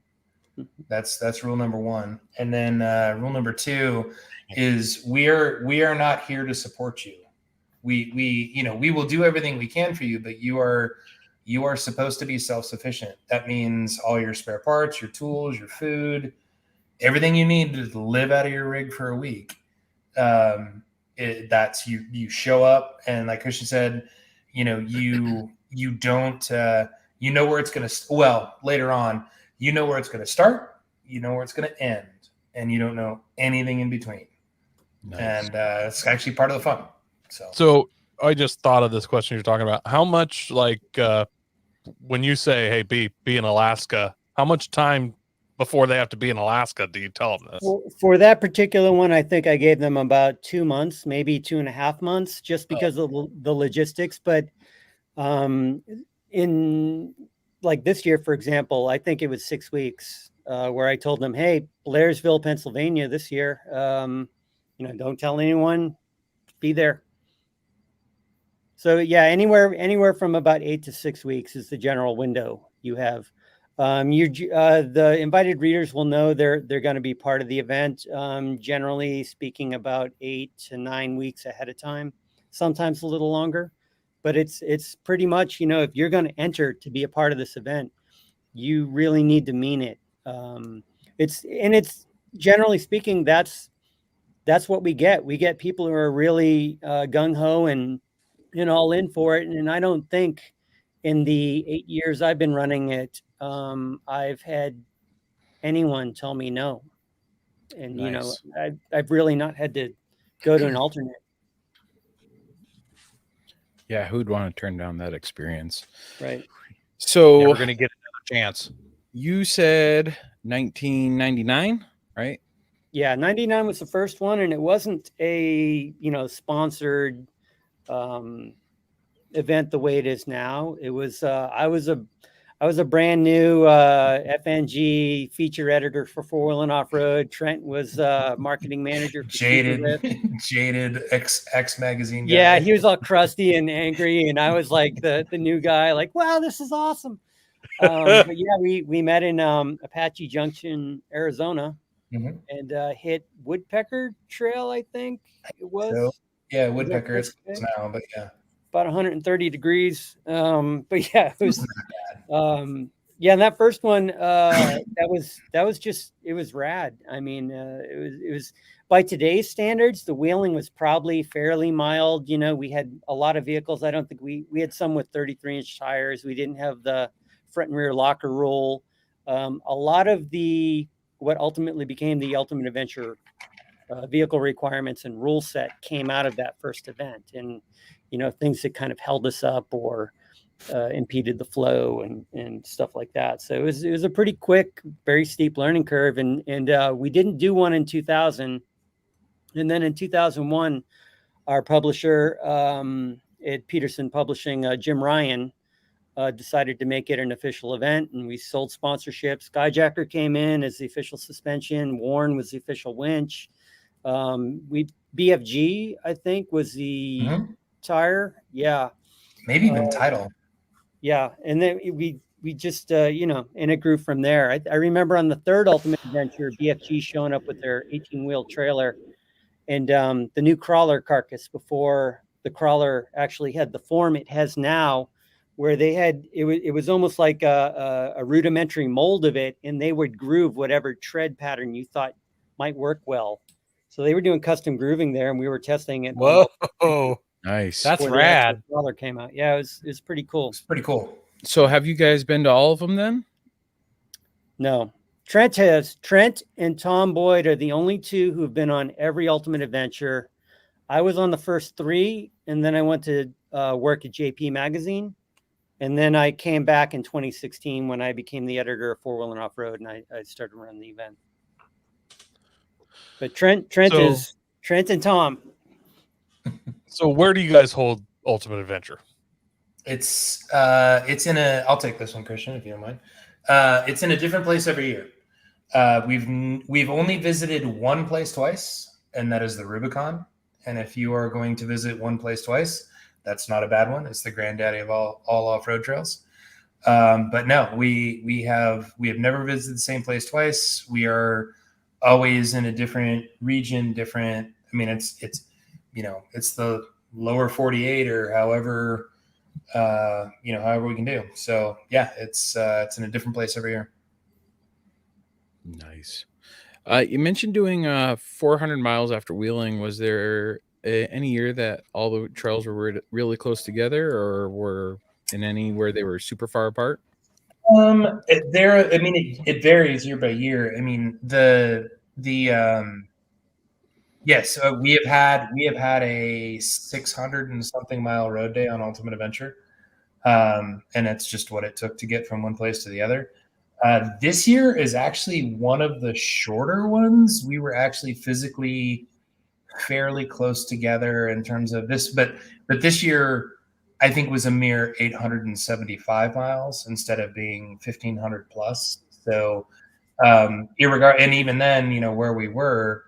That's rule number 1. And then rule number 2 is we are not here to support you. We will do everything we can for you, but you are supposed to be self-sufficient. That means all your spare parts, your tools, your food, everything you need to live out of your rig for a week. That's you show up, and like Christian said, you don't where it's going to, later on, where it's going to start, where it's going to end, and you don't know anything in between. Nice. And it's actually part of the fun. So I just thought of this question you're talking about. How much, when you say, hey, be in Alaska, how much time before they have to be in Alaska do you tell them this? Well, for that particular one, I think I gave them about 2 months, maybe 2.5 months, just because of the logistics. But in this year, for example, I think it was 6 weeks where I told them, hey, Blairsville, Pennsylvania this year, don't tell anyone, be there. So yeah, anywhere from about 8 to 6 weeks is the general window you have. The invited readers will know they're going to be part of the event. Generally speaking, about 8 to 9 weeks ahead of time, sometimes a little longer. But it's pretty much, if you're going to enter to be a part of this event, you really need to mean it. It's generally speaking, that's what we get. We get people who are really gung ho and all in for it. And I don't think in the 8 years I've been running it, I've had anyone tell me no. And nice. I've really not had to go to an alternate. Yeah, who'd want to turn down that experience? Right. So we're going to get another chance. You said 1999, right? Yeah, 99 was the first one, and it wasn't a sponsored event the way it is now. It was I was a brand new FNG feature editor for Four Wheel and Off Road. Trent was marketing manager for jaded X magazine guy. Yeah, he was all crusty and angry, and I was like the new guy, like, wow, this is awesome. But yeah, we met in Apache Junction, Arizona, and hit Woodpecker Trail, I think it was. So, yeah, Woodpecker is now, but yeah. About 130 degrees. But yeah, it was yeah, and that first one, that was just, it was rad. I mean, it was by today's standards, the wheeling was probably fairly mild. We had a lot of vehicles. I don't think we had some with 33-inch tires. We didn't have the front and rear locker rule. A lot of what ultimately became the Ultimate Adventure vehicle requirements and rule set came out of that first event. And things that kind of held us up or impeded the flow and stuff like that. So it was a pretty quick, very steep learning curve. And we didn't do one in 2000. And then in 2001, our publisher at Peterson Publishing, Jim Ryan, decided to make it an official event, and we sold sponsorships. Skyjacker came in as the official suspension. Warren was the official winch. We BFG, I think, was the tire. Yeah, maybe even Title. Yeah, and then we just and it grew from there. I remember on the third Ultimate Adventure, BFG showing up with their 18-wheel trailer and the new crawler carcass before the crawler actually had the form it has now, where they had it was almost like a rudimentary mold of it, and they would groove whatever tread pattern you thought might work well. So they were doing custom grooving there, and we were testing it. Whoa, nice! That's rad. The crawler came out. Yeah, it was pretty cool. It's pretty cool. So have you guys been to all of them then? No. Trent and Tom Boyd are the only two who've been on every Ultimate Adventure. I was on the first 3, and then I went to work at JP Magazine. And then I came back in 2016 when I became the editor of 4 Wheel and Off-Road, and I started running the event. But Trent and Tom. So where do you guys hold Ultimate Adventure? It's in a. I'll take this one, Christian, if you don't mind. It's in a different place every year. We've only visited one place twice, and that is the Rubicon. And if you are going to visit one place twice, that's not a bad one. It's the granddaddy of all off-road trails. But no, we have never visited the same place twice. We are always in a different region, different. I mean, it's the lower 48 or however we can do. So yeah, it's in a different place every year. Nice. You mentioned doing 400 miles after wheeling. Was there any year that all the trails were really close together, or were in any where they were super far apart? It varies year by year. I mean, yes, we have had a 600 and something mile road day on Ultimate Adventure. And it's just what it took to get from one place to the other. This year is actually one of the shorter ones. We were actually physically fairly close together in terms of this, but this year I think was a mere 875 miles instead of being 1,500 plus. So, and even then, where we were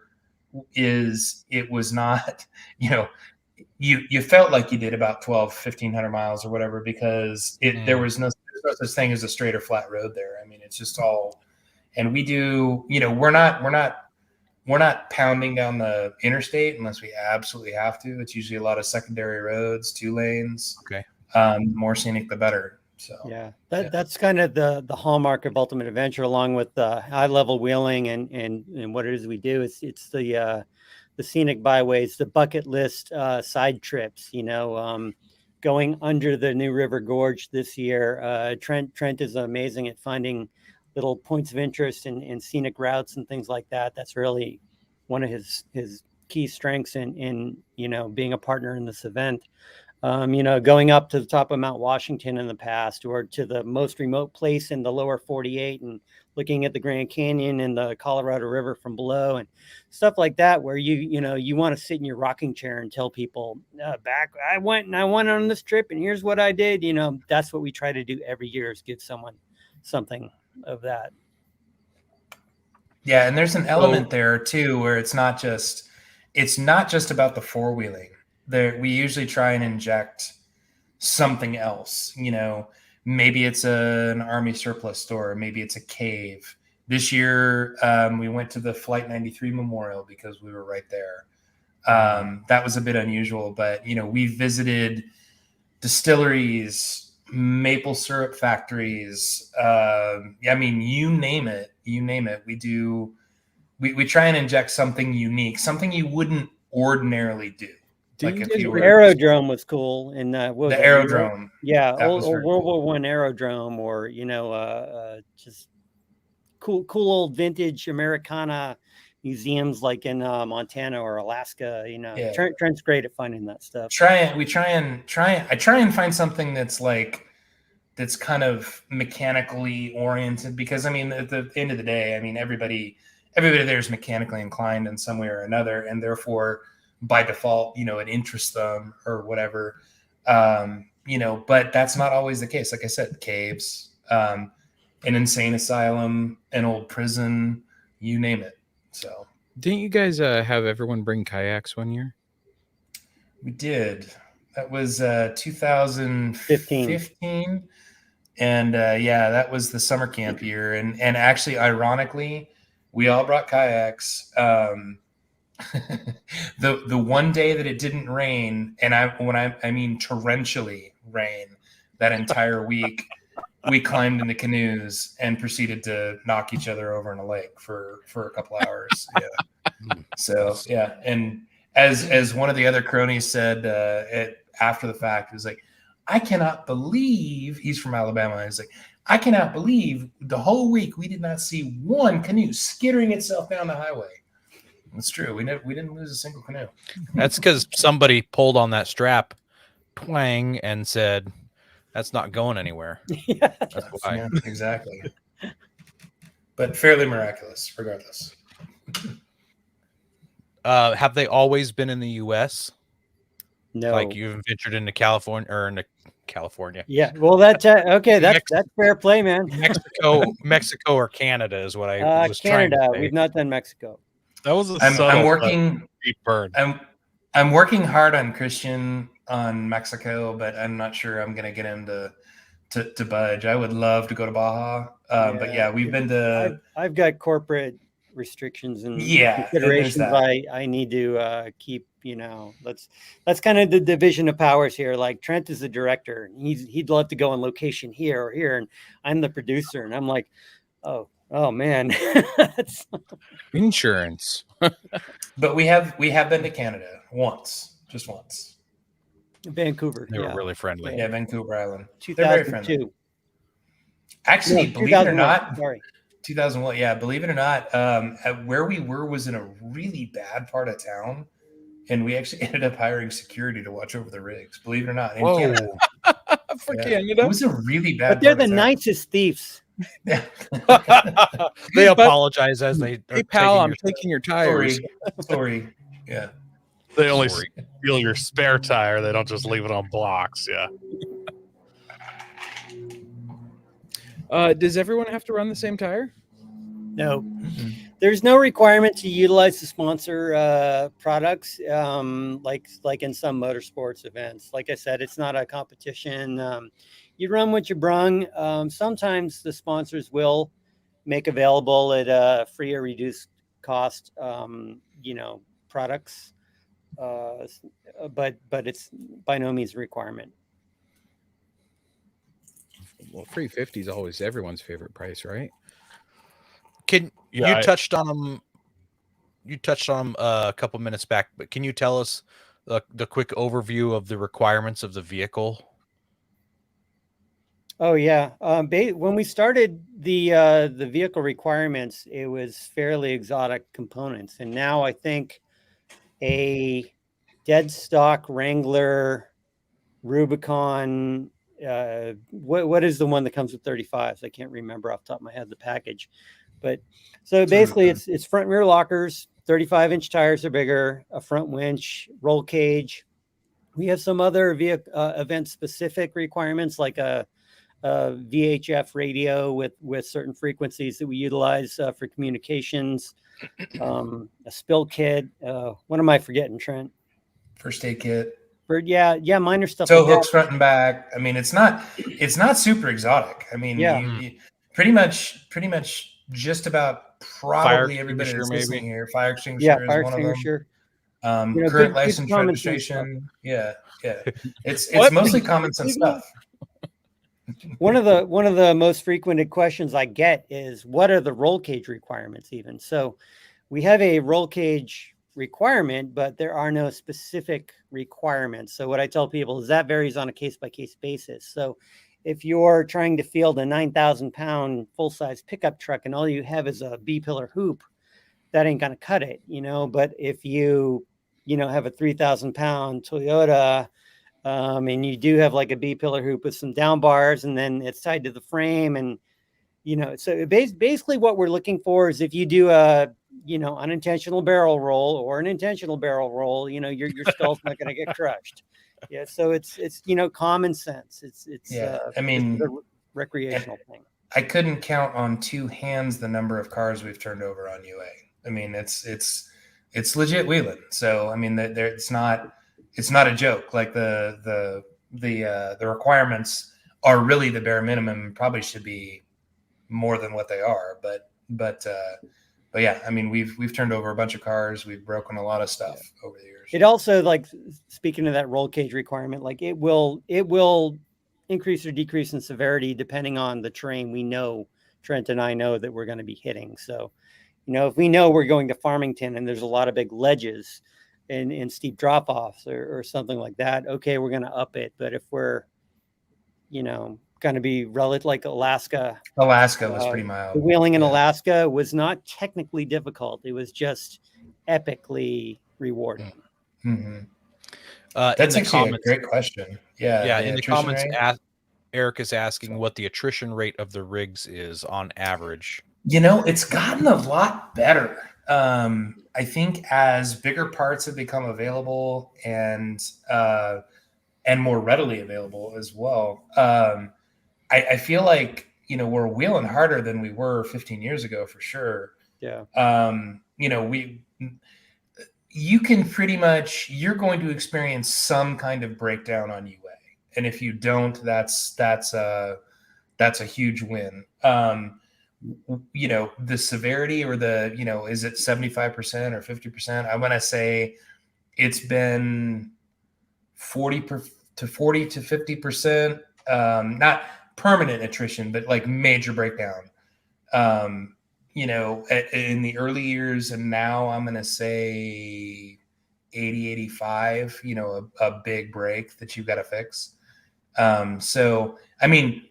it was not, you felt like you did about 1,500 miles or whatever, because there was no such thing as a straight or flat road there. I mean, it's just all, and we do, we're not pounding down the interstate unless we absolutely have to. It's usually a lot of secondary roads, 2 lanes. Okay. More scenic, the better. So yeah, that's kind of the hallmark of Ultimate Adventure, along with high level wheeling and what it is we do. It's the scenic byways, the bucket list side trips. Going under the New River Gorge this year. Trent is amazing at finding little points of interest and scenic routes and things like that. That's really one of his key strengths in being a partner in this event. Going up to the top of Mount Washington in the past, or to the most remote place in the lower 48 and looking at the Grand Canyon and the Colorado River from below and stuff like that, where you want to sit in your rocking chair and tell people, I went on this trip and here's what I did. That's what we try to do every year, is give someone something of that. Yeah, and there's an element there too where it's not just about the 4-wheeling. We usually try and inject something else. Maybe it's an Army surplus store, maybe it's a cave. This year, we went to the Flight 93 Memorial because we were right there. That was a bit unusual, but we visited distilleries, maple syrup factories. You name it. We do. We try and inject something unique, something you wouldn't ordinally do. Aerodrome was cool, and the aerodrome. Yeah, old World War I aerodrome, or just cool old vintage Americana museums like in Montana or Alaska. Trent's great at finding that stuff. I try and find something that's kind of mechanically oriented, because at the end of the day, everybody there is mechanically inclined in some way or another, and therefore by default, it interests them or whatever. But that's not always the case. Like I said, caves, an insane asylum, an old prison, you name it. So Didn't you guys have everyone bring kayaks one year? We did. That was 2015. And that was the summer camp year. And actually, ironically, we all brought kayaks. The one day that it didn't rain, and I mean torrentially rain that entire week, we climbed into canoes and proceeded to knock each other over in a lake for a couple hours. Yeah. So yeah, and as one of the other cronies said after the fact, it was like, I cannot believe, he's from Alabama. He's like, I cannot believe the whole week we did not see one canoe skittering itself down the highway. It's true. We didn't lose a single canoe. That's because somebody pulled on that strap, twang, and said, "That's not going anywhere." Yeah. That's why. Yeah, exactly. But fairly miraculous, regardless. Have they always been in the U.S.? No. Like you've ventured into California. Yeah. Well, that's okay. That's fair play, man. Mexico, or Canada is what I was trying to Canada. say. We've not done Mexico. That was a I'm working. deep burn. I'm working hard on Christian on Mexico, but I'm not sure I'm going to get him to budge. I would love to go to Baja, but yeah, we've been to. I've got corporate restrictions and Yeah, considerations I need to keep. You know, that's kind of the division of powers here. Like Trent is the director, and he'd love to go on location here or here, and I'm the producer, and I'm like, oh man. Insurance. But we have been to Canada just once. Vancouver. They were really friendly. Yeah, Vancouver Island. They're very friendly. 2002. Actually, believe it or 2001. not, Sorry. 2001. Yeah, believe it or not, where we were was in a really bad part of town, and we actually ended up hiring security to watch over the rigs. Believe it or not, in Canada. For Yeah. Canada. It was a really bad. But they're part the of town. nicest thieves. Yeah. They apologize as they. Hey pal, I'm taking your tires. Sorry. Yeah. They only steal your spare tire. They don't just leave it on blocks. Yeah. Does everyone have to run the same tire? No, there's no requirement to utilize the sponsor products, like in some motorsports events. Like I said, it's not a competition. You run what you brung. Sometimes the sponsors will make available at a free or reduced cost, products, but it's by no means a requirement. Well, $350 is always everyone's favorite price, right? You touched on them. You touched on them a couple minutes back, but can you tell us the quick overview of the requirements of the vehicle? Oh yeah. When we started the vehicle requirements, it was fairly exotic components, and now I think a dead stock Wrangler Rubicon. What is the one that comes with 35s? I can't remember off the top of my head the package, but so basically it's front and rear lockers, 35-inch tires are bigger, a front winch, roll cage. We have some other event specific requirements like a VHF radio with certain frequencies that we utilize for communications, a spill kit. What am I forgetting, Trent? First aid kit. Yeah, minor stuff. Tow hooks front and back. I mean, it's not super exotic. I mean, you pretty much just about probably everybody that's listening here. Fire extinguisher. Yeah, fire is one extinguisher. Of them. Current license registration. Yeah. It's mostly common sense stuff. One of the most frequented questions I get is, what are the roll cage requirements even? So we have a roll cage requirement, but there are no specific requirements. So what I tell people is that varies on a case-by-case basis. So if you're trying to field a 9,000-pound full-size pickup truck and all you have is a B-pillar hoop, that ain't going to cut it, But if you have a 3,000-pound Toyota, and you do have like a B-pillar hoop with some down bars, and then it's tied to the frame, and so basically what we're looking for is if you do a unintentional barrel roll or an intentional barrel roll, your skull's not going to get crushed. Yeah, so it's common sense. It's I mean, it's a recreational thing. I couldn't count on two hands the number of cars we've turned over on UA. I mean, it's legit wheeling. So I mean, it's not a joke. Like the requirements are really the bare minimum. Probably should be more than what they are. But yeah, I mean, we've turned over a bunch of cars. We've broken a lot of stuff over the years. It also, like, speaking of that roll cage requirement, like it will increase or decrease in severity depending on the terrain. We know, Trent and I know, that we're going to be hitting. So, if we know we're going to Farmington and there's a lot of big ledges and steep drop-offs or something like that, okay, we're going to up it. But if we're, going to be relative, like Alaska was pretty mild. The wheeling in Alaska was not technically difficult. It was just epically rewarding. Mm-hmm. That's actually a great question. Yeah. In the comments, Eric is asking what the attrition rate of the rigs is on average. It's gotten a lot better. I think as bigger parts have become available and more readily available as well. I feel like, we're wheeling harder than we were 15 years ago for sure. Yeah. You can pretty much, you're going to experience some kind of breakdown on UA. And if you don't, that's a huge win. The severity or is it 75% or 50%? I want to say it's been 40 to 50%, not permanent attrition, but like major breakdown. In the early years, and now I'm going to say 80, 85, a big break that you've got to fix. So, I mean,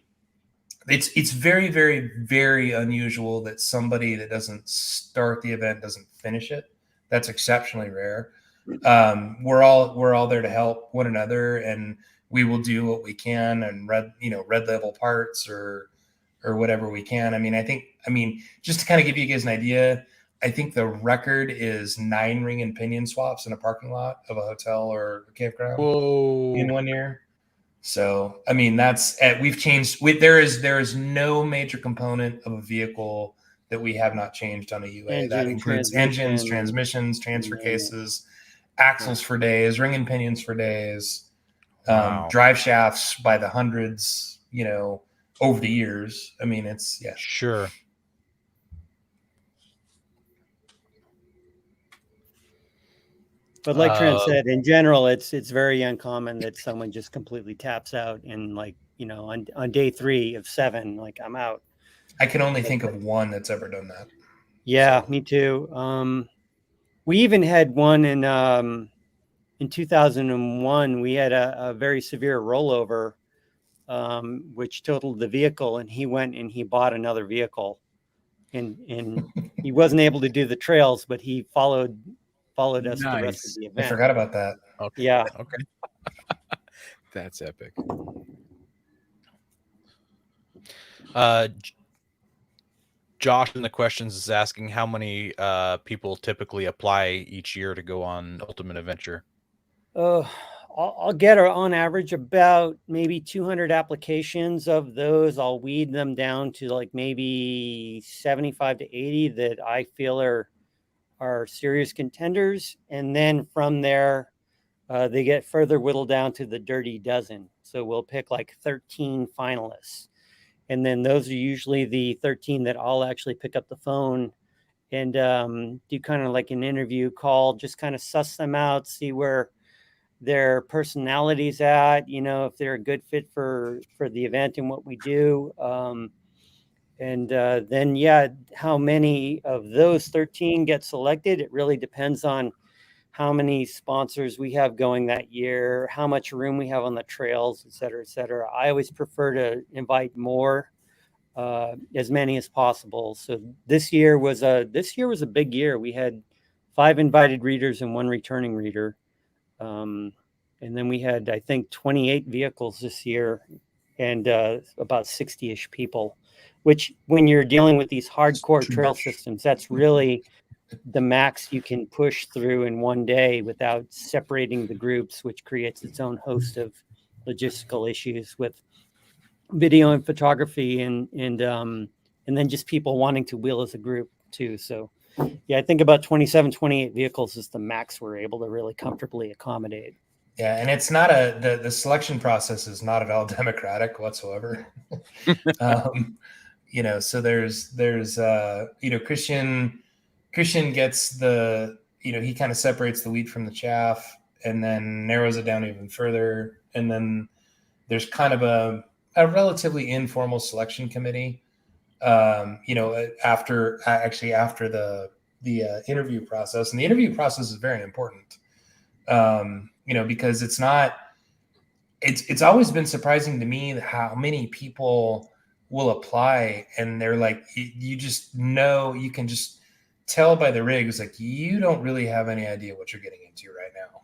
it's very, very, very unusual that somebody that doesn't start the event doesn't finish it. That's exceptionally rare. We're all there to help one another, and we will do what we can and red level parts or whatever we can. I mean, just to kind of give you guys an idea, I think the record is 9 ring and pinion swaps in a parking lot of a hotel or a campground. Whoa. In 1 year. So, I mean, we've changed. There is no major component of a vehicle that we have not changed on a UA. That includes engines, transmissions, transfer cases, axles for days, ring and pinions for days, drive shafts by the hundreds, over the years. I mean, Sure. But like Trent said, in general, it's very uncommon that someone just completely taps out and, like, on day 3 of 7, like, I'm out. I can only think of one that's ever done that. Yeah, me too. We even had one in 2001. We had a very severe rollover, which totaled the vehicle, and he went and he bought another vehicle, and he wasn't able to do the trails, but he followed us the rest of the event. I forgot about that. Okay. Yeah. Okay. That's epic. Josh in the questions is asking how many people typically apply each year to go on Ultimate Adventure. I'll get on average about maybe 200 applications. Of those, I'll weed them down to like maybe 75 to 80 that I feel are serious contenders. And then from there, they get further whittled down to the dirty dozen. So we'll pick like 13 finalists. And then those are usually the 13 that I'll actually pick up the phone and do kind of like an interview call, just kind of suss them out, see where their personality's at, if they're a good fit for the event and what we do. Then, how many of those 13 get selected? It really depends on how many sponsors we have going that year, how much room we have on the trails, et cetera, et cetera. I always prefer to invite more, as many as possible. So this year was a big year. We had 5 invited readers and 1 returning reader. And then we had, I think, 28 vehicles this year and about 60-ish people, which when you're dealing with these hardcore trail systems, that's really the max you can push through in one day without separating the groups, which creates its own host of logistical issues with video and photography and then just people wanting to wheel as a group too. So Yeah, I think about 27, 28 vehicles is the max we're able to really comfortably accommodate. Yeah, and it's not the selection process is not at all democratic whatsoever. So there's Christian gets the, he kind of separates the wheat from the chaff and then narrows it down even further. And then there's kind of a relatively informal selection committee, after the interview process. And the interview process is very important, because it's always been surprising to me how many people will apply and they're like, you can just tell by the rigs, like, you don't really have any idea what you're getting into right now,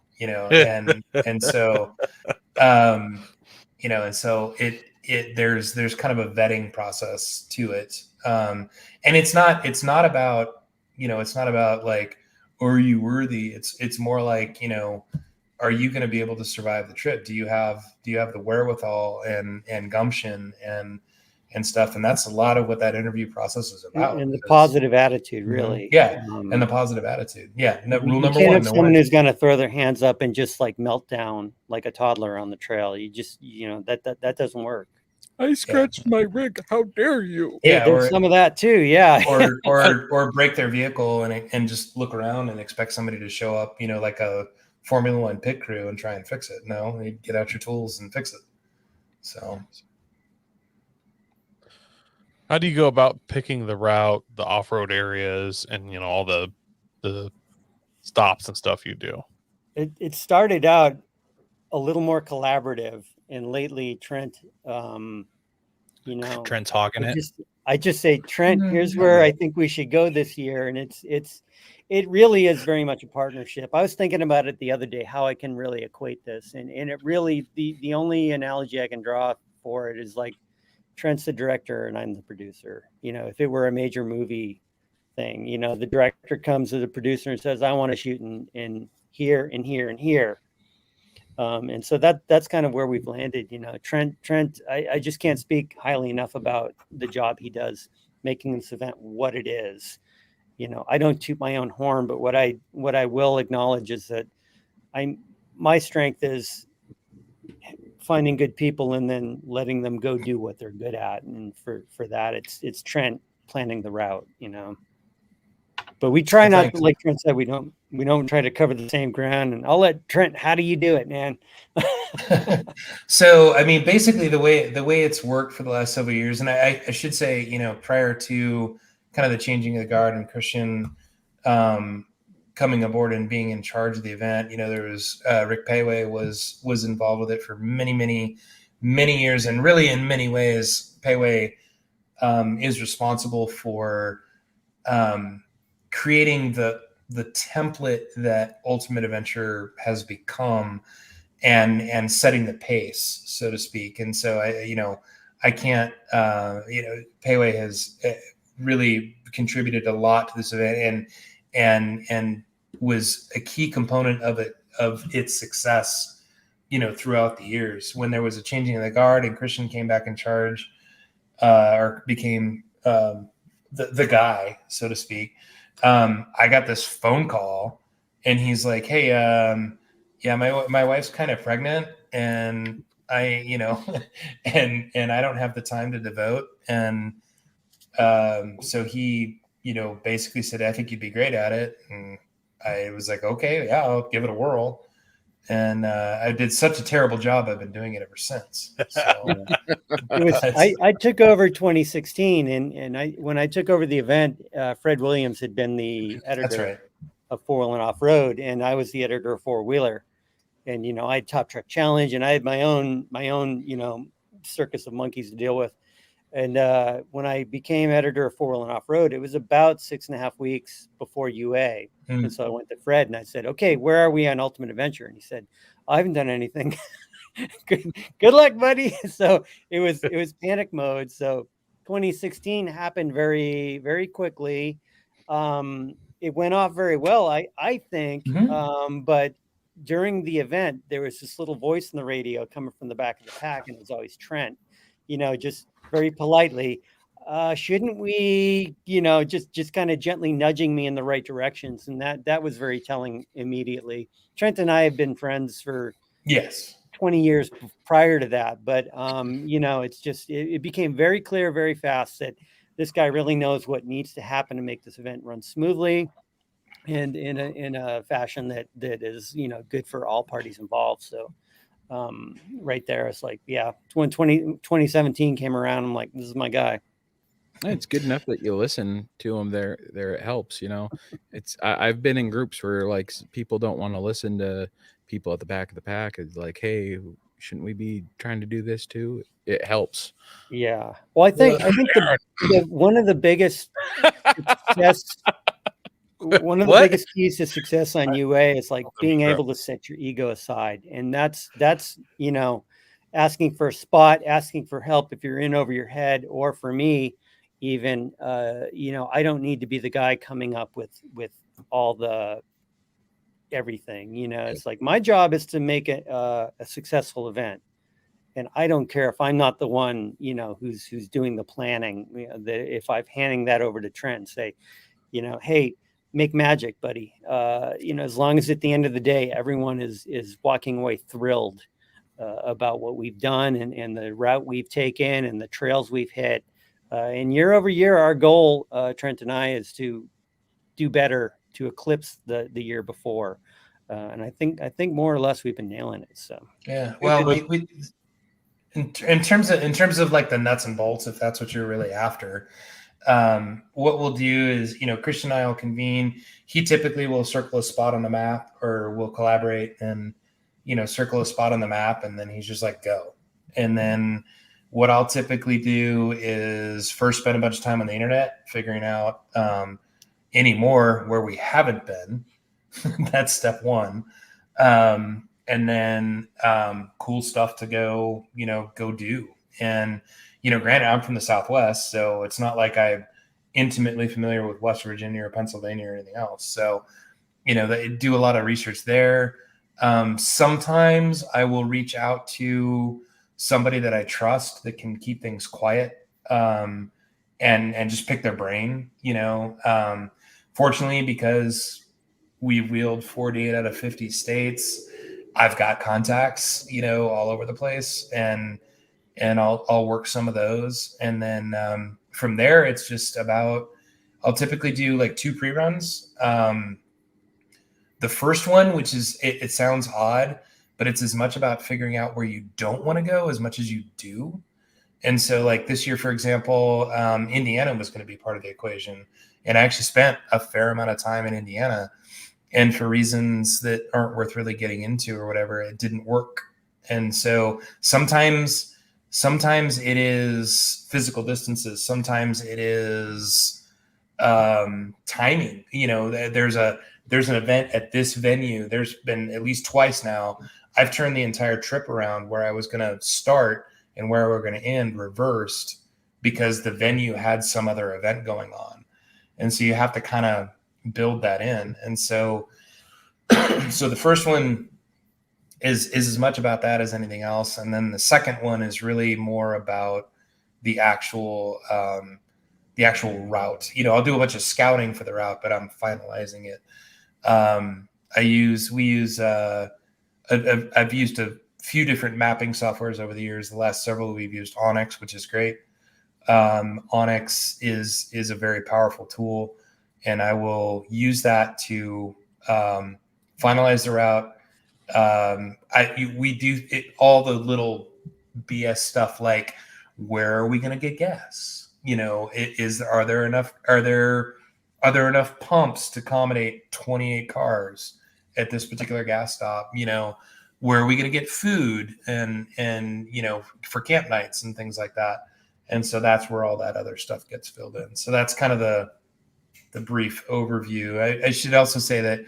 there's kind of a vetting process to it. And it's not about like, are you worthy? It's more like, are you going to be able to survive the trip? Do you have the wherewithal and gumption and stuff? And that's a lot of what that interview process is about. And the positive attitude, really. Yeah. And the positive attitude. Yeah. Rule number can't one. Have someone who's going to throw their hands up and just like melt down like a toddler on the trail. You just, that doesn't work. I scratched my rig. How dare you? Yeah, there's some of that too. Yeah. or break their vehicle and just look around and expect somebody to show up, like a Formula One pit crew and try and fix it. No, you get out your tools and fix it. So how do you go about picking the route, the off-road areas, and all the stops and stuff you do? It started out a little more collaborative, and lately Trent, Trent's hogging it. I just say, Trent, here's where I think we should go this year, and it really is very much a partnership. I was thinking about it the other day, how I can really equate this, and it really, the only analogy I can draw for it is like Trent's the director and I'm the producer. If it were a major movie thing, the director comes to the producer and says, I want to shoot in here and here and here. And so that's kind of where we've landed. Trent, I just can't speak highly enough about the job he does, making this event what it is. I don't toot my own horn, but what I will acknowledge is that my strength is finding good people and then letting them go do what they're good at. And for that, it's Trent planning the route, but we try not to, like Trent said, we don't try to cover the same ground. And I'll let Trent, how do you do it, man? So, I mean, basically the way it's worked for the last several years, and I should say, prior to kind of the changing of the guard and Christian coming aboard and being in charge of the event, there was Rick Payway was involved with it for many, many, many years. And really in many ways, Payway is responsible for creating the template that Ultimate Adventure has become and setting the pace, so to speak. And so I can't, Payway has really contributed a lot to this event and was a key component of its success, throughout the years. When there was a changing of the guard and Christian came back in charge, or became the guy, so to speak, I got this phone call and he's like, hey, my wife's kind of pregnant and I, and I don't have the time to devote. And so he, basically said, I think you'd be great at it. And I was like, okay, yeah, I'll give it a whirl. And I did such a terrible job. I've been doing it ever since. So, I took over 2016, and when I took over the event, Fred Williams had been the editor of Four Wheel and Off Road, and I was the editor of Four Wheeler. And I had Top Truck Challenge, and I had my own circus of monkeys to deal with. And when I became editor of Four Wheel and Off Road, it was about 6.5 weeks before UA. And so I went to Fred and I said, okay, where are we on Ultimate Adventure? And he said, I haven't done anything. Good luck, buddy. So it was panic mode. So 2016 happened very, very quickly. It went off very well, I think. But during the event, there was this little voice in the radio coming from the back of the pack, and it was always Trent, just very politely, shouldn't we, just kind of gently nudging me in the right directions. And that was very telling immediately. Trent and I have been friends for 20 years prior to that. But, it's just, it became very clear very fast that this guy really knows what needs to happen to make this event run smoothly and in a fashion that is, good for all parties involved. So right there, it's like, yeah, when 2017 came around, I'm like, this is my guy. It's good enough that you listen to them there. It helps, I've been in groups where like people don't want to listen to people at the back of the pack. It's like, hey, shouldn't we be trying to do this too? It helps. Yeah. Well, I think one of the biggest success, one of the biggest keys to success on UA is like being able to set your ego aside. And that's, asking for a spot, asking for help if you're in over your head, or for me, even, I don't need to be the guy coming up with all the everything, it's like my job is to make it a successful event. And I don't care if I'm not the one, who's doing the planning, if I'm handing that over to Trent and say, hey, make magic, buddy. As long as at the end of the day, everyone is walking away thrilled about what we've done and the route we've taken and the trails we've hit. And year over year, our goal, Trent and I, is to do better, to eclipse the year before. And I think more or less we've been nailing it. So yeah, well, we in terms of like the nuts and bolts, if that's what you're really after, what we'll do is, Christian and I will convene. He typically will circle a spot on the map, or we'll collaborate and, circle a spot on the map. And then he's just like, go. And then what I'll typically do is first spend a bunch of time on the internet figuring out any more where we haven't been. That's step one. And then cool stuff to go do. And, granted, I'm from the Southwest, so it's not like I'm intimately familiar with West Virginia or Pennsylvania or anything else. So, they do a lot of research there. Sometimes I will reach out to somebody that I trust that can keep things quiet and just pick their brain, fortunately, because we've wheeled 48 out of 50 states. I've got contacts, all over the place, and I'll work some of those. And then from there, it's just about, I'll typically do like 2 pre-runs. The first one, which is, it sounds odd, but it's as much about figuring out where you don't want to go as much as you do. And so like this year, for example, Indiana was going to be part of the equation. And I actually spent a fair amount of time in Indiana. And for reasons that aren't worth really getting into or whatever, it didn't work. And so sometimes it is physical distances. Sometimes it is timing. There's an event at this venue. There's been at least twice now. I've turned the entire trip around where I was going to start and where we're going to end reversed because the venue had some other event going on. And so you have to kind of build that in. And so the first one is as much about that as anything else. And then the second one is really more about the actual route. I'll do a bunch of scouting for the route, but I'm finalizing it. I've used a few different mapping softwares over the years. The last several we've used Onyx, which is great. Onyx is a very powerful tool, and I will use that to finalize the route. We do it, all the little BS stuff like, where are we going to get gas? Are there enough pumps to accommodate 28 cars at this particular gas stop? Where are we going to get food and for camp nights and things like that? And so that's where all that other stuff gets filled in. So that's kind of the brief overview. I should also say that,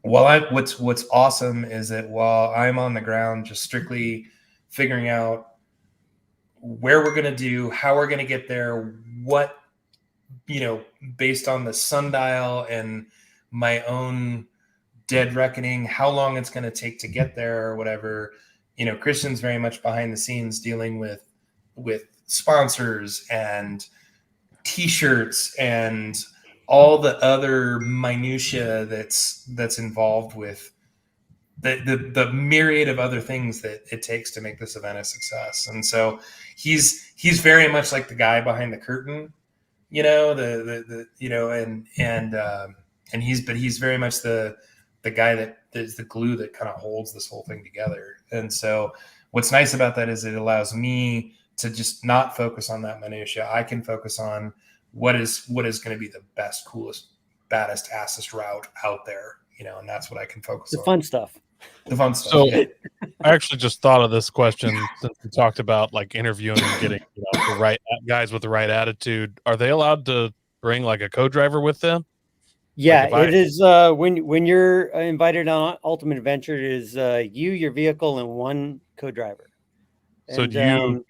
what's awesome is that while I'm on the ground just strictly figuring out where we're going to do, how we're going to get there, what, based on the sundial and my own dead reckoning, how long it's going to take to get there or whatever, Christian's very much behind the scenes dealing with sponsors and T-shirts and all the other minutia that's involved with the myriad of other things that it takes to make this event a success. And so he's very much like the guy behind the curtain, you know, and he's very much the guy that is the glue that kind of holds this whole thing together. And so what's nice about that is it allows me to just not focus on that minutia. I can focus on what is going to be the best, coolest, baddest, assest route out there, you know, and that's what I can focus on. The fun stuff. The fun stuff. So yeah. I actually just thought of this question since we talked about like interviewing and getting the right guys with the right attitude. Are they allowed to bring like a co-driver with them? Yeah, it is. When you're invited on Ultimate Adventure, it is you, your vehicle, and one co-driver. So and, do you interview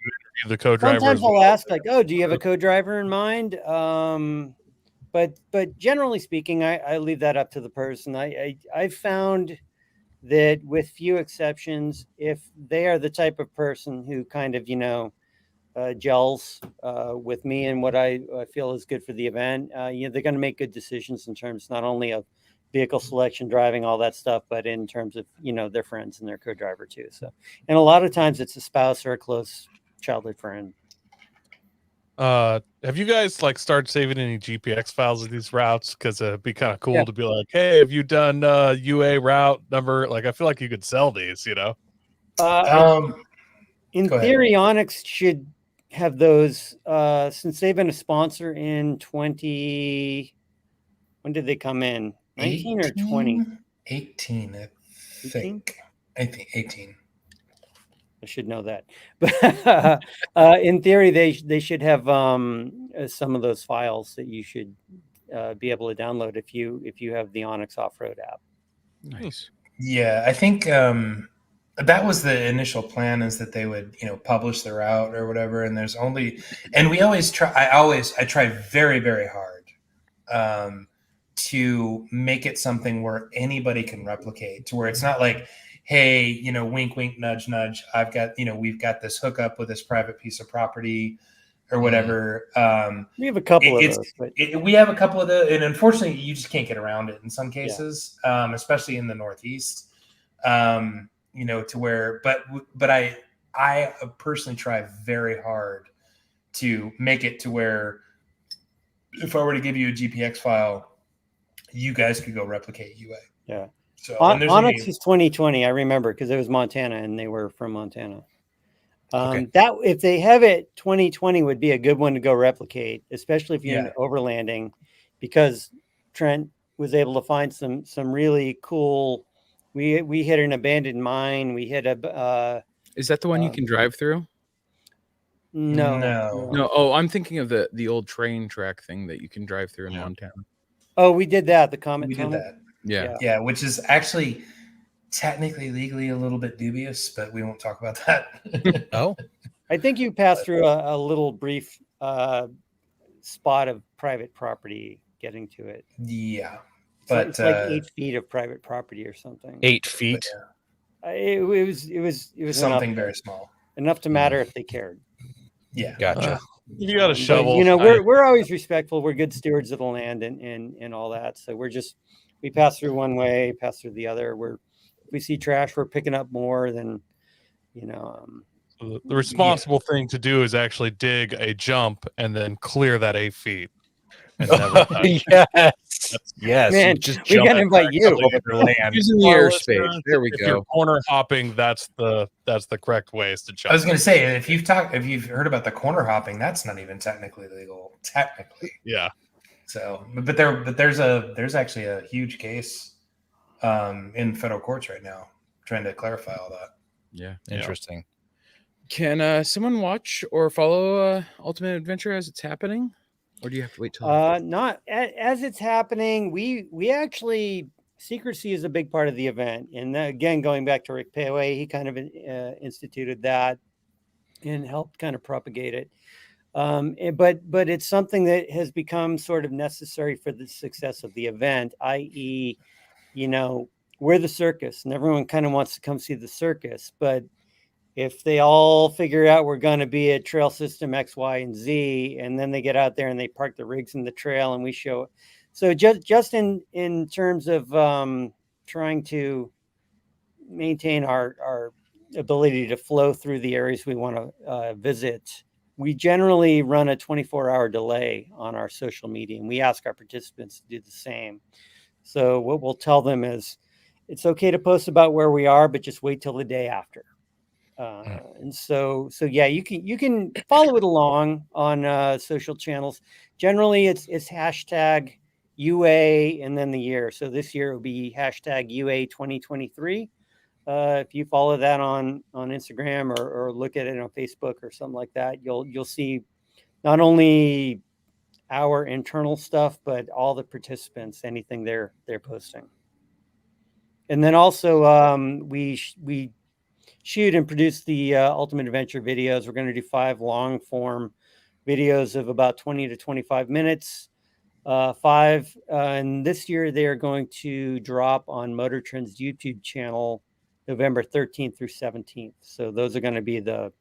the co-driver? Sometimes I'll ask, like, "Oh, do you have a co-driver in mind?" But generally speaking, I leave that up to the person. I've found that with few exceptions, if they are the type of person who kind of, gels with me and what I feel is good for the event, they're going to make good decisions in terms not only of vehicle selection, driving, all that stuff, but in terms of, their friends and their co-driver too. So, and a lot of times it's a spouse or a close childhood friend. Have you guys like started saving any GPX files of these routes? Because it'd be kind of cool to be like, hey, have you done UA route number? Like, I feel like you could sell these, In theory, Onyx should have those since they've been a sponsor in 20. When did they come in? 19 or 20? 18, I think. 18. I should know that, but in theory, they should have some of those files that you should be able to download if you have the Onyx Off-Road app. Nice. Yeah, I think that was the initial plan, is that they would publish the route or whatever. And we always try. I try very, very hard to make it something where anybody can replicate, to where it's not like, hey, wink, wink, nudge, nudge. We've got this hookup with this private piece of property or whatever. We have a couple of those. We have a couple of those, and unfortunately, you just can't get around it in some cases, especially in the Northeast. To where, but I personally try very hard to make it to where if I were to give you a GPX file, you guys could go replicate UA. Yeah. So Onyx is 2020. I remember because it was Montana and they were from Montana. That if they have it, 2020 would be a good one to go replicate, especially if you're overlanding, because Trent was able to find some really cool. We hit an abandoned mine. We hit a. Is that the one you can drive through? No. Oh, I'm thinking of the old train track thing that you can drive through in Montana. Oh, we did that. The Comet. We did that. Yeah, which is actually technically legally a little bit dubious, but we won't talk about that. Oh, I think you passed through a little brief spot of private property getting to it. Yeah, but it's like 8 feet of private property or something. 8 feet. It was something very small enough to matter if they cared. Yeah, gotcha. You got a shovel. We're always respectful. We're good stewards of the land and all that. So we pass through one way, pass through the other. If we see trash, we're picking up more than, So the responsible thing to do is actually dig a jump and then clear that 8 feet. Yes. Man, we got to invite you. Using the airspace. There we if go. You're corner hopping, that's the correct way is to jump. I was going to say, if you've heard about the corner hopping, that's not even technically legal. Technically. Yeah. So, but there's actually a huge case in federal courts right now trying to clarify all that. Yeah. Interesting. Can someone watch or follow Ultimate Adventure as it's happening? Or do you have to wait till not as it's happening? We actually, secrecy is a big part of the event, and again, going back to Rick Payway, he kind of instituted that and helped kind of propagate it. But it's something that has become sort of necessary for the success of the event, i.e., we're the circus, and everyone kind of wants to come see the circus, but if they all figure out we're going to be at trail system X, Y, and Z, and then they get out there and they park the rigs in the trail and we show it. So just in terms of trying to maintain our ability to flow through the areas we want to visit, we generally run a 24-hour delay on our social media, and we ask our participants to do the same. So what we'll tell them is, it's okay to post about where we are, but just wait till the day after. And so yeah, you can follow it along on social channels. Generally, it's hashtag UA and then the year. So this year it will be hashtag UA 2023. If you follow that on Instagram or look at it on Facebook or something like that, you'll see not only our internal stuff, but all the participants, anything they're posting. And then also we shoot and produce the Ultimate Adventure videos. We're going to do 5 long form videos of about 20 to 25 minutes. 5 and this year they are going to drop on Motor Trend's YouTube channel November 13th through 17th. So those are going to be the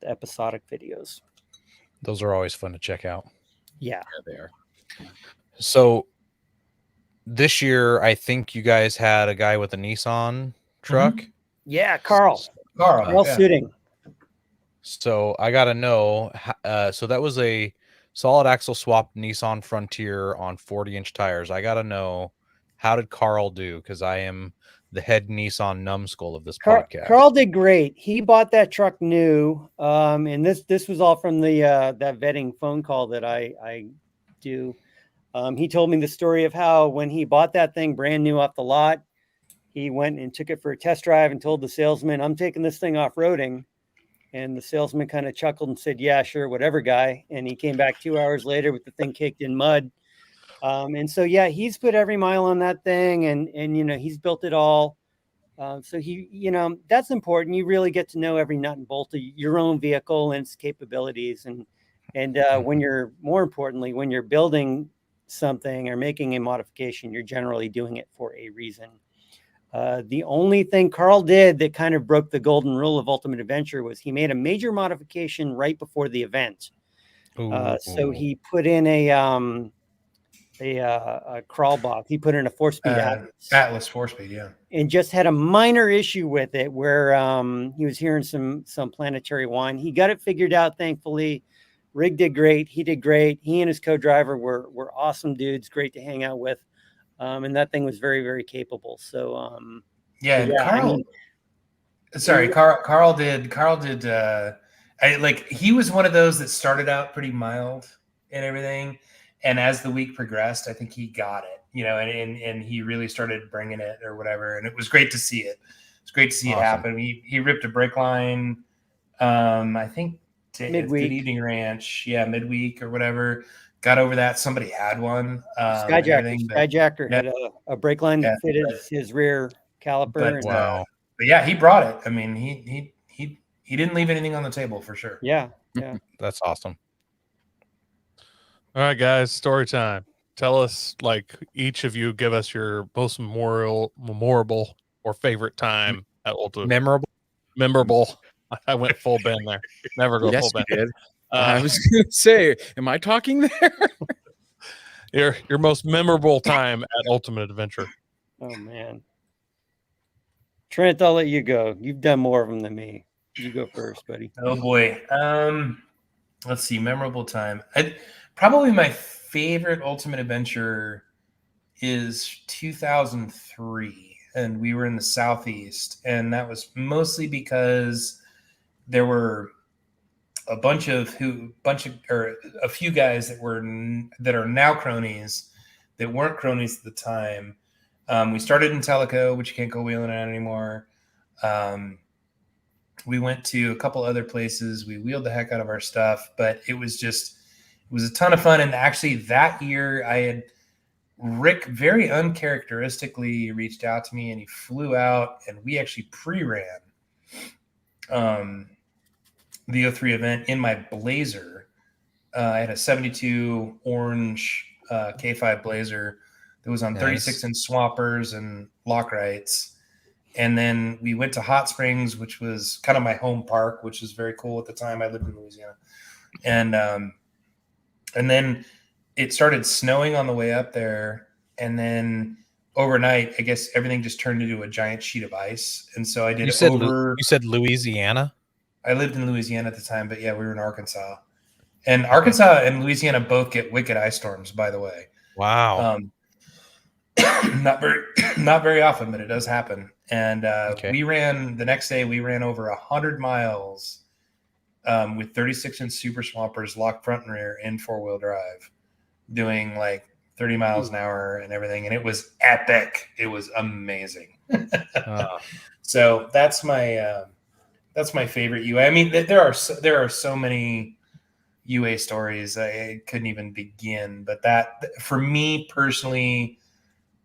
episodic videos. Those are always fun to check out. Yeah, they are. So this year, I think you guys had a guy with a Nissan truck. Mm-hmm. Yeah, Carl Suiting. So I got to know, so that was a solid axle swap Nissan Frontier on 40-inch tires. I got to know, how did Carl do? Because I am the head Nissan numbskull of this podcast. Carl did great. He bought that truck new. And this was all from the that vetting phone call that I do. He told me the story of how when he bought that thing brand new off the lot, he went and took it for a test drive and told the salesman, "I'm taking this thing off-roading." And the salesman kind of chuckled and said, "Yeah, sure, whatever, guy." And he came back 2 hours later with the thing caked in mud. And so, yeah, he's put every mile on that thing, and he's built it all. So that's important. You really get to know every nut and bolt of your own vehicle and its capabilities. And when you're building something or making a modification, you're generally doing it for a reason. The only thing Carl did that kind of broke the golden rule of Ultimate Adventure was he made a major modification right before the event. So he put in a crawl box. He put in a 4-speed Atlas 4-speed, yeah, and just had a minor issue with it where he was hearing some planetary whine. He got it figured out, thankfully. Rig did great. He did great. He and his co-driver were awesome dudes, great to hang out with. And that thing was very, very capable. So Carl. Carl did. He was one of those that started out pretty mild and everything, and as the week progressed, I think he got it. And he really started bringing it or whatever, and it was great to see it. It's great to see it happen. He ripped a brake line. I think midweek. Evening Ranch, midweek or whatever. Got over that. Somebody had one. Skyjacker had a brake line that fitted his rear caliper. But yeah, he brought it. I mean, he didn't leave anything on the table for sure. Yeah. That's awesome. All right, guys, story time. Tell us, each of you, give us your most memorable or favorite time at Ultimate. Memorable. I went full Ben there. Never go full Ben. Did. I was going to say, am I talking there? Your most memorable time at Ultimate Adventure. Oh, man. Trent, I'll let you go. You've done more of them than me. You go first, buddy. Oh, boy. Let's see. Memorable time. Probably my favorite Ultimate Adventure is 2003. And we were in the Southeast. And that was mostly because there were a few guys that are now cronies that weren't cronies at the time. We started in Tellico, which you can't go wheeling around anymore. We went to a couple other places. We wheeled the heck out of our stuff, but it was a ton of fun. And actually that year Rick very uncharacteristically reached out to me and he flew out and we actually pre-ran the 03 event in my Blazer. I had a 72 orange K5 Blazer that was on 36-inch swappers and Lockrights. And then we went to Hot Springs, which was kind of my home park, which was very cool at the time. I lived in Louisiana. And then it started snowing on the way up there. And then overnight, I guess everything just turned into a giant sheet of ice. And so I did You said Louisiana? I lived in Louisiana at the time, but yeah, we were in Arkansas. And Arkansas and Louisiana both get wicked ice storms, by the way. Wow. Not very often, but it does happen. And we ran the next day. We ran over 100 miles with 36-inch super swampers, locked front and rear in 4-wheel drive, doing like 30 miles an hour and everything. And it was epic. It was amazing. So that's my favorite UA. I mean, there are so many UA stories. I couldn't even begin. But that, for me personally,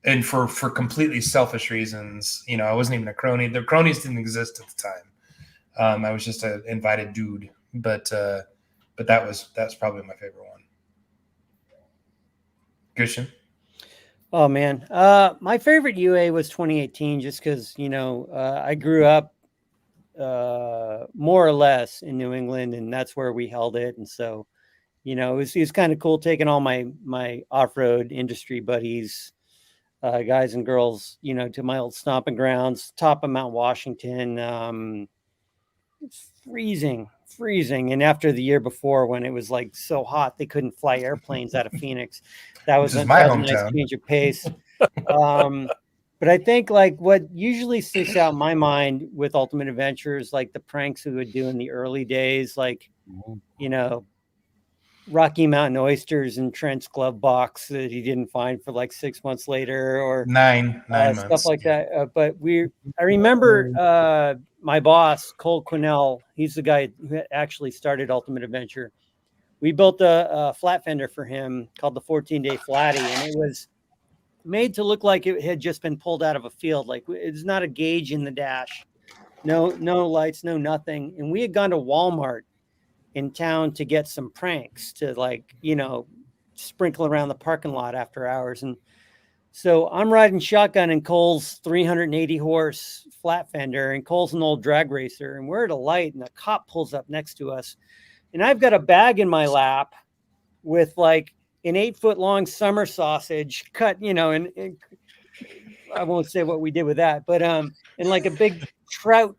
and for completely selfish reasons, I wasn't even a crony. The cronies didn't exist at the time. I was just an invited dude. But that's probably my favorite one. Christian? Oh man, my favorite UA was 2018, just because I grew up more or less in New England, and that's where we held it. And so, it was kind of cool taking all my off-road industry buddies, guys and girls, to my old stomping grounds, top of Mount Washington. It's freezing. And after the year before, when it was like so hot they couldn't fly airplanes out of Phoenix, that was a nice change of pace. But I think like what usually sticks out in my mind with Ultimate Adventure is like the pranks we would do in the early days, like, Rocky Mountain oysters in Trent's glove box that he didn't find for like 6 months later, or nine months, stuff like that. But I remember my boss, Cole Quinnell, he's the guy who actually started Ultimate Adventure. We built a flat fender for him called the 14-Day Flatty, and it was made to look like it had just been pulled out of a field. Like, it's not a gauge in the dash, no lights, no nothing. And we had gone to Walmart in town to get some pranks to, like, sprinkle around the parking lot after hours. And so I'm riding shotgun in Cole's 380 horse flat fender, and Cole's an old drag racer, and we're at a light and a cop pulls up next to us, and I've got a bag in my lap with like an 8-foot long summer sausage cut, and I won't say what we did with that, but and like a big trout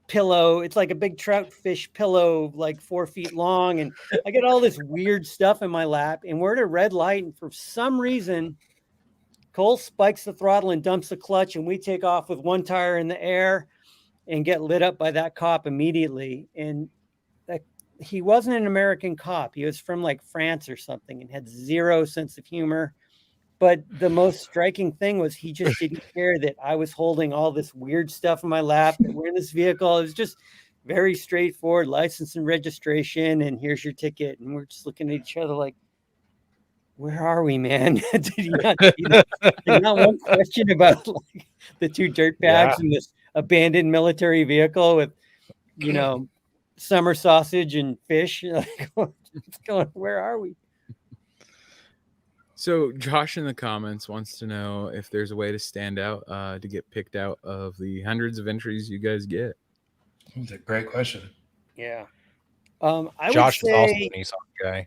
pillow. It's like a big trout fish pillow, like 4 feet long. And I get all this weird stuff in my lap, and we're at a red light. And for some reason, Cole spikes the throttle and dumps the clutch, and we take off with one tire in the air and get lit up by that cop immediately. And he wasn't an American cop. He was from like France or something and had zero sense of humor. But the most striking thing was he just didn't care that I was holding all this weird stuff in my lap, that we're in this vehicle. It was just very straightforward, license and registration, and here's your ticket. And we're just looking at each other like, where are we, man? Did you not one question about like the two dirt bags in this abandoned military vehicle with, summer sausage and fish? Like, what's going? Where are we? So Josh in the comments wants to know if there's a way to stand out, to get picked out of the hundreds of entries you guys get. That's a great question. Yeah. Josh is also a Nissan guy.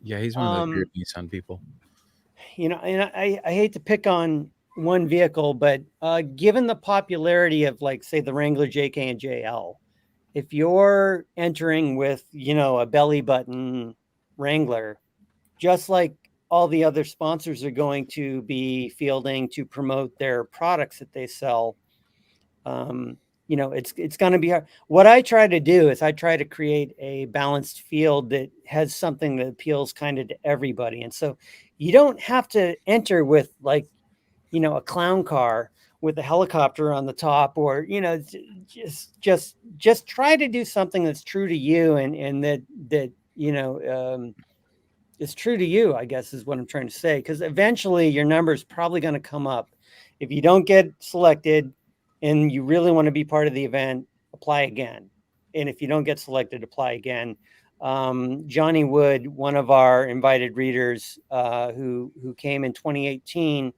Yeah, he's one of the weird Nissan people. And I hate to pick on one vehicle, but given the popularity of, like, say, the Wrangler JK and JL, if you're entering with, a belly button Wrangler, just like all the other sponsors are going to be fielding to promote their products that they sell, it's going to be hard. What I try to do is I try to create a balanced field that has something that appeals kind of to everybody. And so you don't have to enter with like, a clown car with a helicopter on the top, or, just try to do something that's true to you and that is true to you, I guess, is what I'm trying to say. Because eventually your number is probably going to come up. If you don't get selected and you really want to be part of the event, apply again. And if you don't get selected, apply again. Johnny Wood, one of our invited readers, who came in 2018,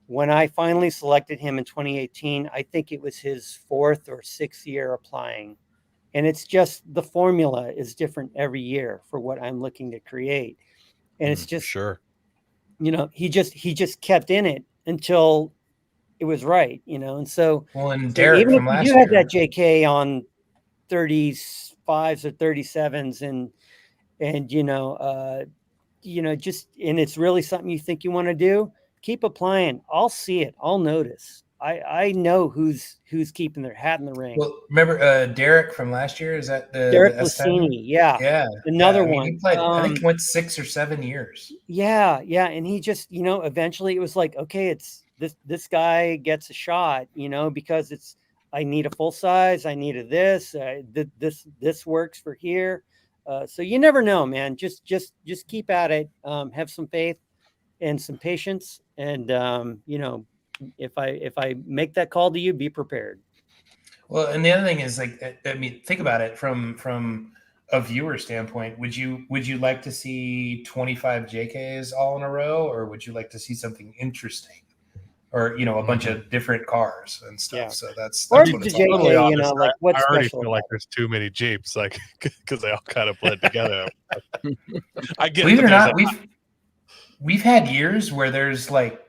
when I finally selected him in 2018, I think it was his 4th or 6th year applying. And it's just the formula is different every year for what I'm looking to create. And it's just, sure. He just kept in it until it was right, And so, and Derek even from if last you year had that JK on 35s or 37s and just, and it's really something you think you want to do, keep applying. I'll see it. I'll notice. I know who's keeping their hat in the ring. Well, remember Derek from last year? Is that Derek the Lassini? Yeah. Another one. He played, I think he went 6 or 7 years. Yeah. And he just, eventually it was like, okay, it's this guy gets a shot, because I need a full size. I needed this. This works for here. So you never know, man. Just keep at it. Have some faith and some patience, and if I make that call to you, be prepared. Well, and the other thing is, like, I mean, think about it from a viewer standpoint. Would you like to see 25 JKs all in a row, or would you like to see something interesting, or a bunch of different cars and stuff? Yeah. So that's or what the it's all JK, about. like what's I already special feel like there's too many Jeeps, like because they all kind of blend together. I get Believe it or not, like, we've had years where there's like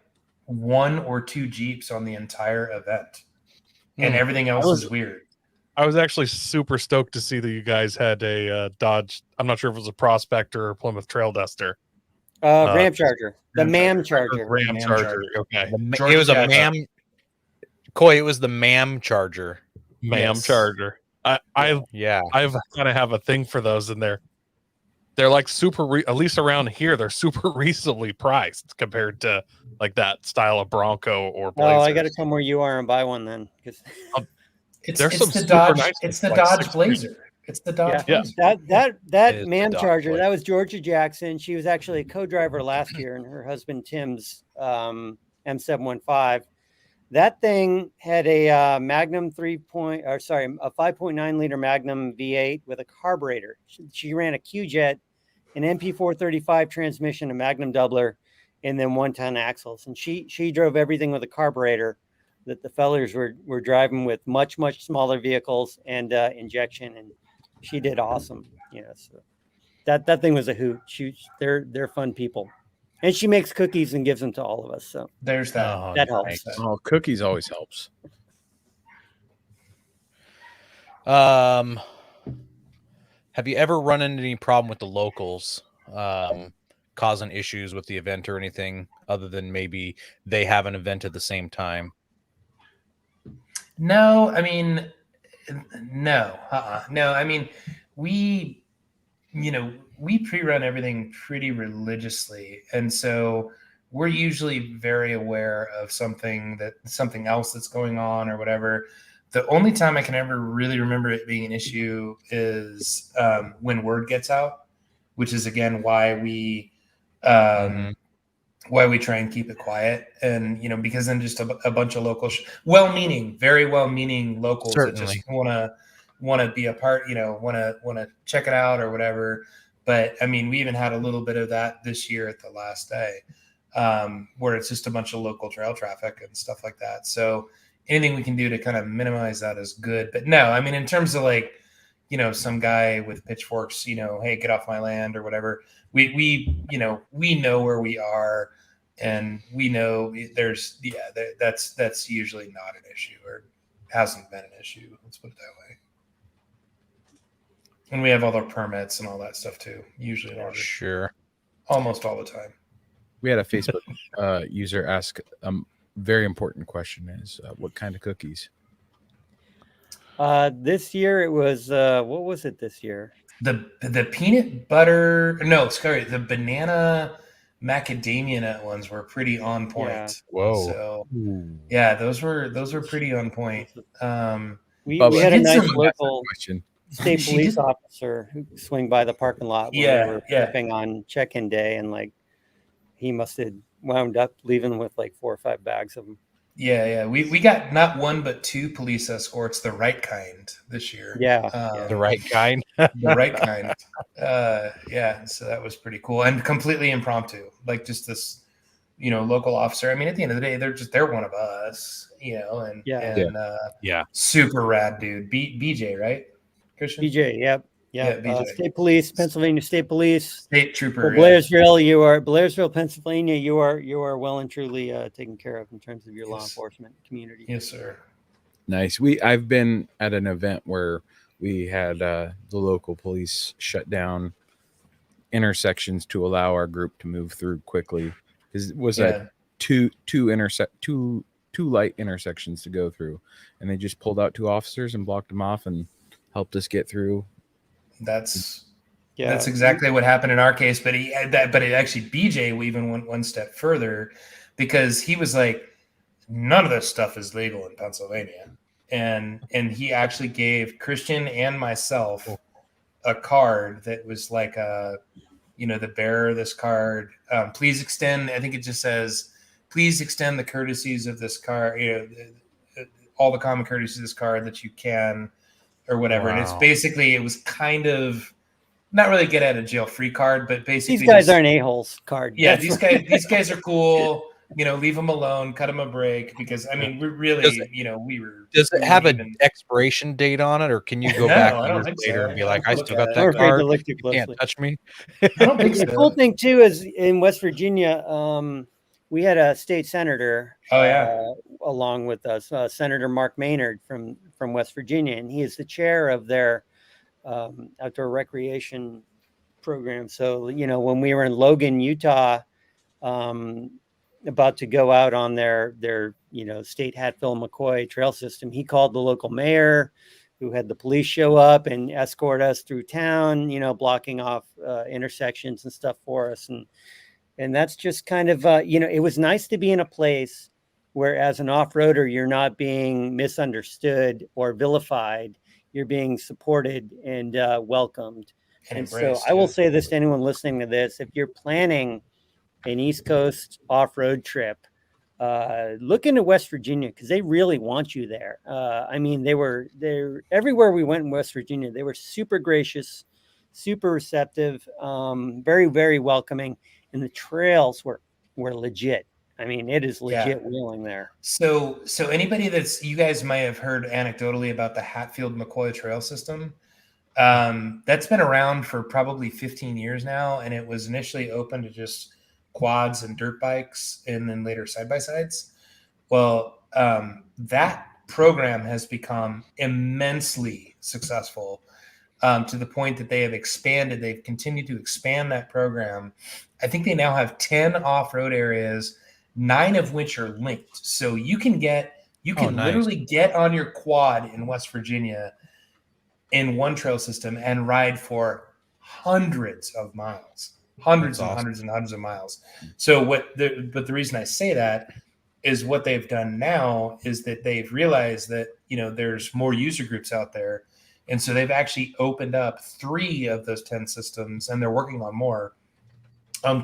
1 or 2 Jeeps on the entire event, and everything else is weird. I was actually super stoked to see that you guys had a Dodge. I'm not sure if it was a Prospector or Plymouth Trail Duster. Ram Charger, the Ram MAM Charger. Ram Charger. Okay. It was a MAM. Coy, it was the MAM Charger. MAM Charger. I've kind of have a thing for those, and they're like super, at least around here, they're super reasonably priced compared to like that style of Bronco or Blazer. Oh, I got to come where you are and buy one then, because it's the Dodge. It's the Dodge Blazer. It's the Dodge Blazer. That MAM Charger. Blazer. That was Georgia Jackson. She was actually a co-driver last year, and her husband Tim's M715. That thing had a Magnum a 5.9 liter Magnum V8 with a carburetor. She ran a Q-Jet, an MP435 transmission, a Magnum doubler, and then 1-ton axles. And she drove everything with a carburetor that the fellers were driving with much smaller vehicles and injection, and she did awesome. So that thing was a hoot. They're fun people. And she makes cookies and gives them to all of us. So there's that. That helps. Oh, cookies always helps. Have you ever run into any problem with the locals causing issues with the event or anything other than maybe they have an event at the same time? No, I mean, no. I mean, we pre-run everything pretty religiously, and so we're usually very aware of something else that's going on or whatever. The only time I can ever really remember it being an issue is when word gets out, which is again why we try and keep it quiet, and because then just a bunch of locals, very well-meaning locals Certainly. that just want to be a part, want to check it out or whatever. But I mean, we even had a little bit of that this year at the last day, where it's just a bunch of local trail traffic and stuff like that. So anything we can do to kind of minimize that is good. But no, I mean, in terms of like, some guy with pitchforks, hey, get off my land or whatever. We know where we are, and we know that's usually not an issue, or hasn't been an issue. Let's put it that way. And we have all the permits and all that stuff too. Usually, sure, almost all the time. We had a Facebook user ask a very important question: is what kind of cookies? This year it was what was it this year? The peanut butter, the banana macadamia nut ones were pretty on point. Yeah. Whoa. So yeah, those were pretty on point. We had a nice local question. state police officer who swing by the parking lot when we were prepping on check-in day, and like he must have wound up leaving with like 4 or 5 bags of them. Yeah. We got not 1 but 2 police escorts, the right kind, this year. The right kind. The right kind. So that was pretty cool and completely impromptu. Like just this local officer. I mean, at the end of the day, they're one of us, super rad dude. BJ, right? Christian? BJ, yep. Yeah, BJ. State Police, Pennsylvania State Police, State Trooper. Blairsville, Pennsylvania. You are well and truly taken care of in terms of your law enforcement community. Yes, sir. Nice. I've been at an event where we had the local police shut down intersections to allow our group to move through quickly. It was two light intersections to go through, and they just pulled out 2 officers and blocked them off and helped us get through. That's exactly what happened in our case. But BJ even went one step further, because he was like, none of this stuff is legal in Pennsylvania, and he actually gave Christian and myself a card that was like the bearer of this card. Please extend. I think it just says, please extend the courtesies of this card. All the common courtesies of this card that you can. Or whatever. Wow. And it's basically, it was kind of not really get out of jail free card, but basically these guys aren't a-holes card. Yeah, these guys are cool. Leave them alone, cut them a break, because I mean, we really, Does it have an expiration date on it, or can you go back years later and be like, I still got that card? You can't touch me. I don't think so. The cool thing too is in West Virginia, we had a state senator. Along with us, Senator Mark Maynard from West Virginia, and he is the chair of their outdoor recreation program. So, when we were in Logan, Utah, about to go out on their state Hatfield-McCoy trail system, he called the local mayor, who had the police show up and escort us through town, blocking off intersections and stuff for us. And that's just kind of, it was nice to be in a place where, as an off-roader, you're not being misunderstood or vilified. You're being supported and welcomed. And so I will say this to anyone listening to this: if you're planning an East Coast off-road trip, look into West Virginia, because they really want you there. I mean, they're everywhere we went in West Virginia. They were super gracious, super receptive, very, very welcoming. And the trails were legit. I mean, it is legit wheeling there. So anybody you guys might have heard anecdotally about the Hatfield-McCoy trail system. That's been around for probably 15 years now. And it was initially open to just quads and dirt bikes, and then later side-by-sides. Well, that program has become immensely successful, to the point that they have expanded. They've continued to expand that program. I think they now have 10 off-road areas, 9 of which are linked. So you can literally get on your quad in West Virginia in one trail system and ride for hundreds of miles, hundreds of miles. So the reason I say that is what they've done now is that they've realized that, there's more user groups out there. And so they've actually opened up 3 of those 10 systems, and they're working on more,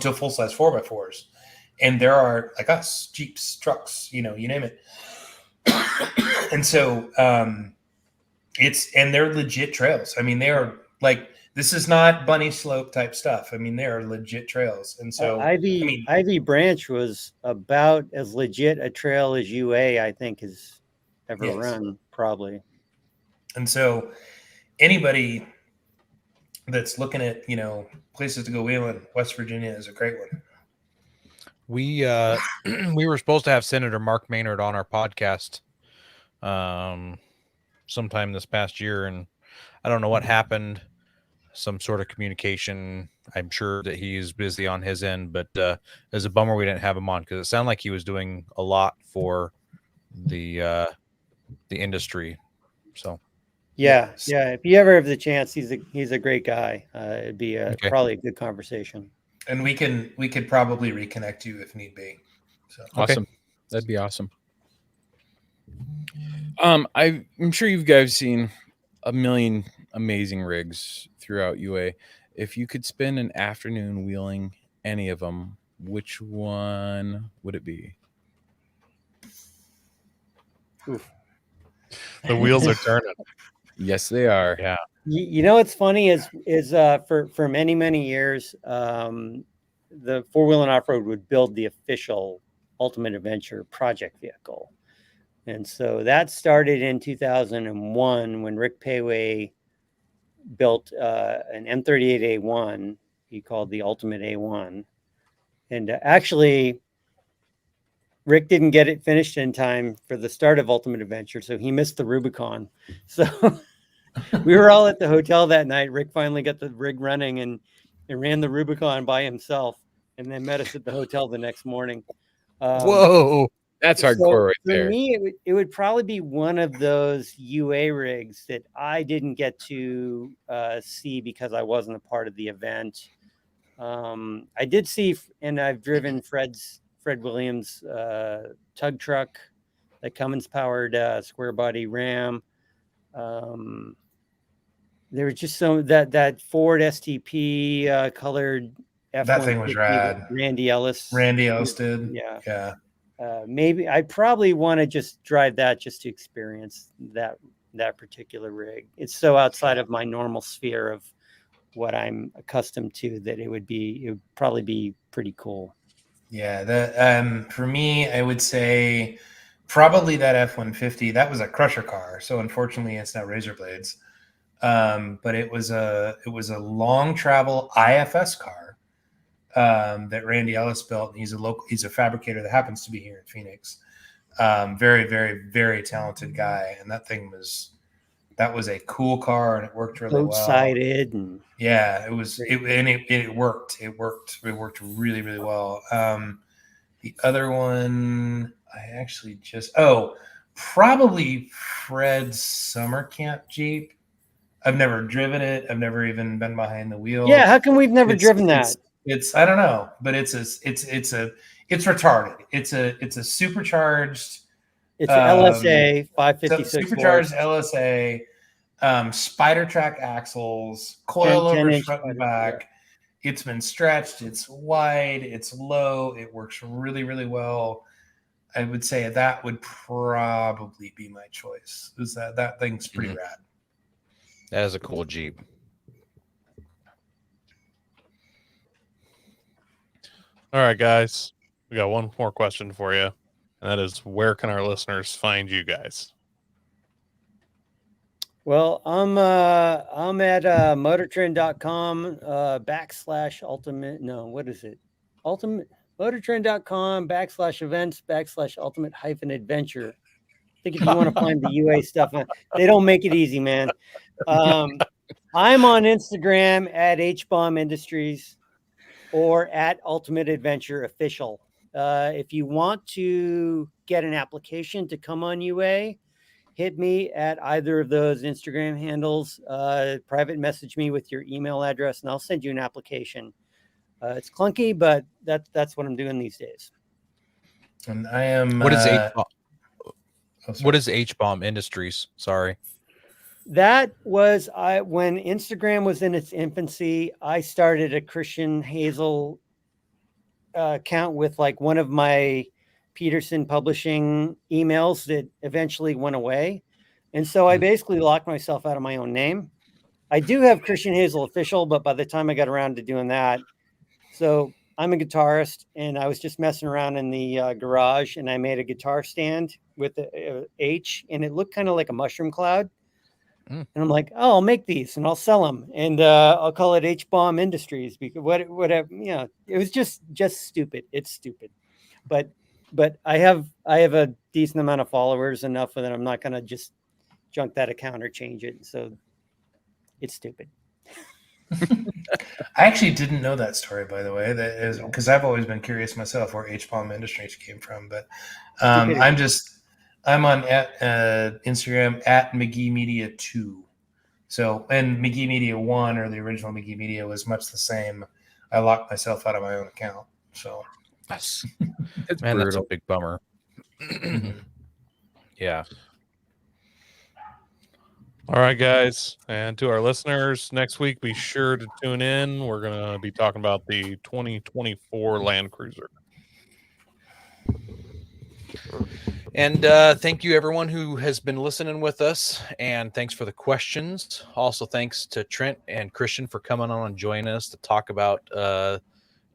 to full-size 4x4s. And there are, like us, Jeeps, trucks, you name it. And so they're legit trails. I mean, they are like, this is not bunny slope type stuff. I mean, they are legit trails. And so Ivy Branch was about as legit a trail as UA, I think, has ever run, probably. And so anybody that's looking at, places to go wheeling, West Virginia is a great one. We were supposed to have Senator Mark Maynard on our podcast sometime this past year, and I don't know what happened. Some sort of communication. I'm sure that he's busy on his end, but it's a bummer we didn't have him on, because it sounded like he was doing a lot for the industry. So yeah. If you ever have the chance, he's a great guy. It'd be probably a good conversation. And we could probably reconnect you if need be. So awesome. That'd be awesome. I'm sure you guys seen a million amazing rigs throughout UA. If you could spend an afternoon wheeling any of them, which one would it be? Oof. The wheels are turning. Yes, they are. Yeah. What's funny is for many years, the Four Wheel and Off Road would build the official Ultimate Adventure project vehicle. And so that started in 2001 when Rick Payway built an M38A1 he called the Ultimate A1. And actually, Rick didn't get it finished in time for the start of Ultimate Adventure, so he missed the Rubicon. So we were all at the hotel that night. Rick finally got the rig running and ran the Rubicon by himself, and then met us at the hotel the next morning. Whoa, that's hardcore right there. For me, it would probably be one of those UA rigs that I didn't get to see because I wasn't a part of the event. I did see, and I've driven Fred Williams' tug truck, the Cummins powered square body Ram. There was just some that Ford STP colored F-150 that thing was rad. Randy Ellis did. Yeah. Maybe I probably want to just drive that just to experience that particular rig. It's so outside of my normal sphere of what I'm accustomed to that it would probably be pretty cool. Yeah, that for me, I would say probably that F-150. That was a crusher car, so unfortunately, it's not razor blades. But it was a long travel IFS car that Randy Ellis built. He's a fabricator that happens to be here in Phoenix. Very, very, very talented guy, and that was a cool car, and it worked really well. Both-sided and yeah, it worked. It worked really, really well. The other one, I actually probably Fred's summer camp Jeep. I've never driven it. I've never even been behind the wheel. Yeah, how come we've never driven that? It's I don't know, but it's retarded. It's a supercharged. It's an LSA 556. Supercharged LSA, spider track axles, coilovers front and back. Yeah. It's been stretched. It's wide. It's low. It works really, really well. I would say that would probably be my choice. Is that thing's pretty rad. That is a cool Jeep. All right, guys. We got one more question for you. And that is, where can our listeners find you guys? Well, I'm at motortrend.com /ultimate. No, what is it? Motortrend.com /events /ultimate-adventure. I think if you want to find the UA stuff, they don't make it easy, man. I'm on Instagram at HBomb Industries or at Ultimate Adventure Official. If you want to get an application to come on UA, hit me at either of those Instagram handles. Private message me with your email address, and I'll send you an application. It's clunky, but that's what I'm doing these days. And I am. What is HBomb? What is HBomb Industries? Sorry. That was when Instagram was in its infancy. I started a Christian Hazel account with like one of my Peterson publishing emails that eventually went away. And so I basically locked myself out of my own name. I do have Christian Hazel Official, but by the time I got around to doing that, so I'm a guitarist, and I was just messing around in the garage, and I made a guitar stand with the H, and it looked kind of like a mushroom cloud. And I'm like, oh, I'll make these and I'll sell them, and I'll call it HBomb Industries because whatever, it was just stupid. It's stupid, but I have a decent amount of followers, enough that I'm not gonna just junk that account or change it. So it's stupid. I actually didn't know that story, by the way. That is because I've always been curious myself where HBomb Industries came from. But I'm on Instagram at McGee Media 2. So, and McGee Media 1, or the original McGee Media, was much the same. I locked myself out of my own account. So that's a big bummer. Yeah. All right, guys. And to our listeners, next week, be sure to tune in. We're going to be talking about the 2024 Land Cruiser. And thank you, everyone who has been listening with us. And thanks for the questions. Also, thanks to Trent and Christian for coming on and joining us to talk about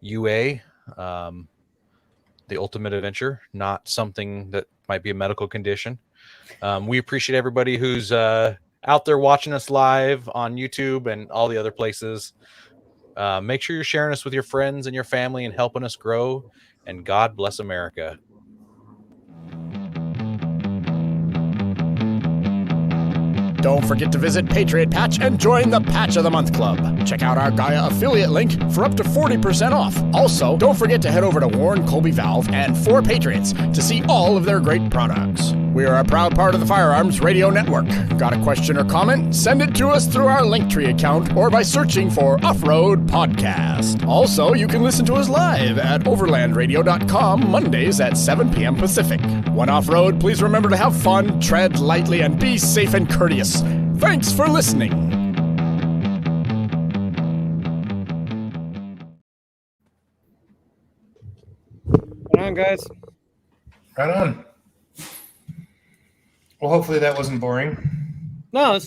UA, the Ultimate Adventure, not something that might be a medical condition. We appreciate everybody who's out there watching us live on YouTube and all the other places. Make sure you're sharing us with your friends and your family and helping us grow. And God bless America. Don't forget to visit Patriot Patch and join the Patch of the Month Club. Check out our Gaia affiliate link for up to 40% off. Also, don't forget to head over to Warren Colby Valve and 4 Patriots to see all of their great products. We are a proud part of the Firearms Radio Network. Got a question or comment? Send it to us through our Linktree account or by searching for Off-Road Podcast. Also, you can listen to us live at overlandradio.com Mondays at 7 p.m. Pacific. When off-road, please remember to have fun, tread lightly, and be safe and courteous. Thanks for listening. Right on, guys. Right on. Well, hopefully that wasn't boring. No, it's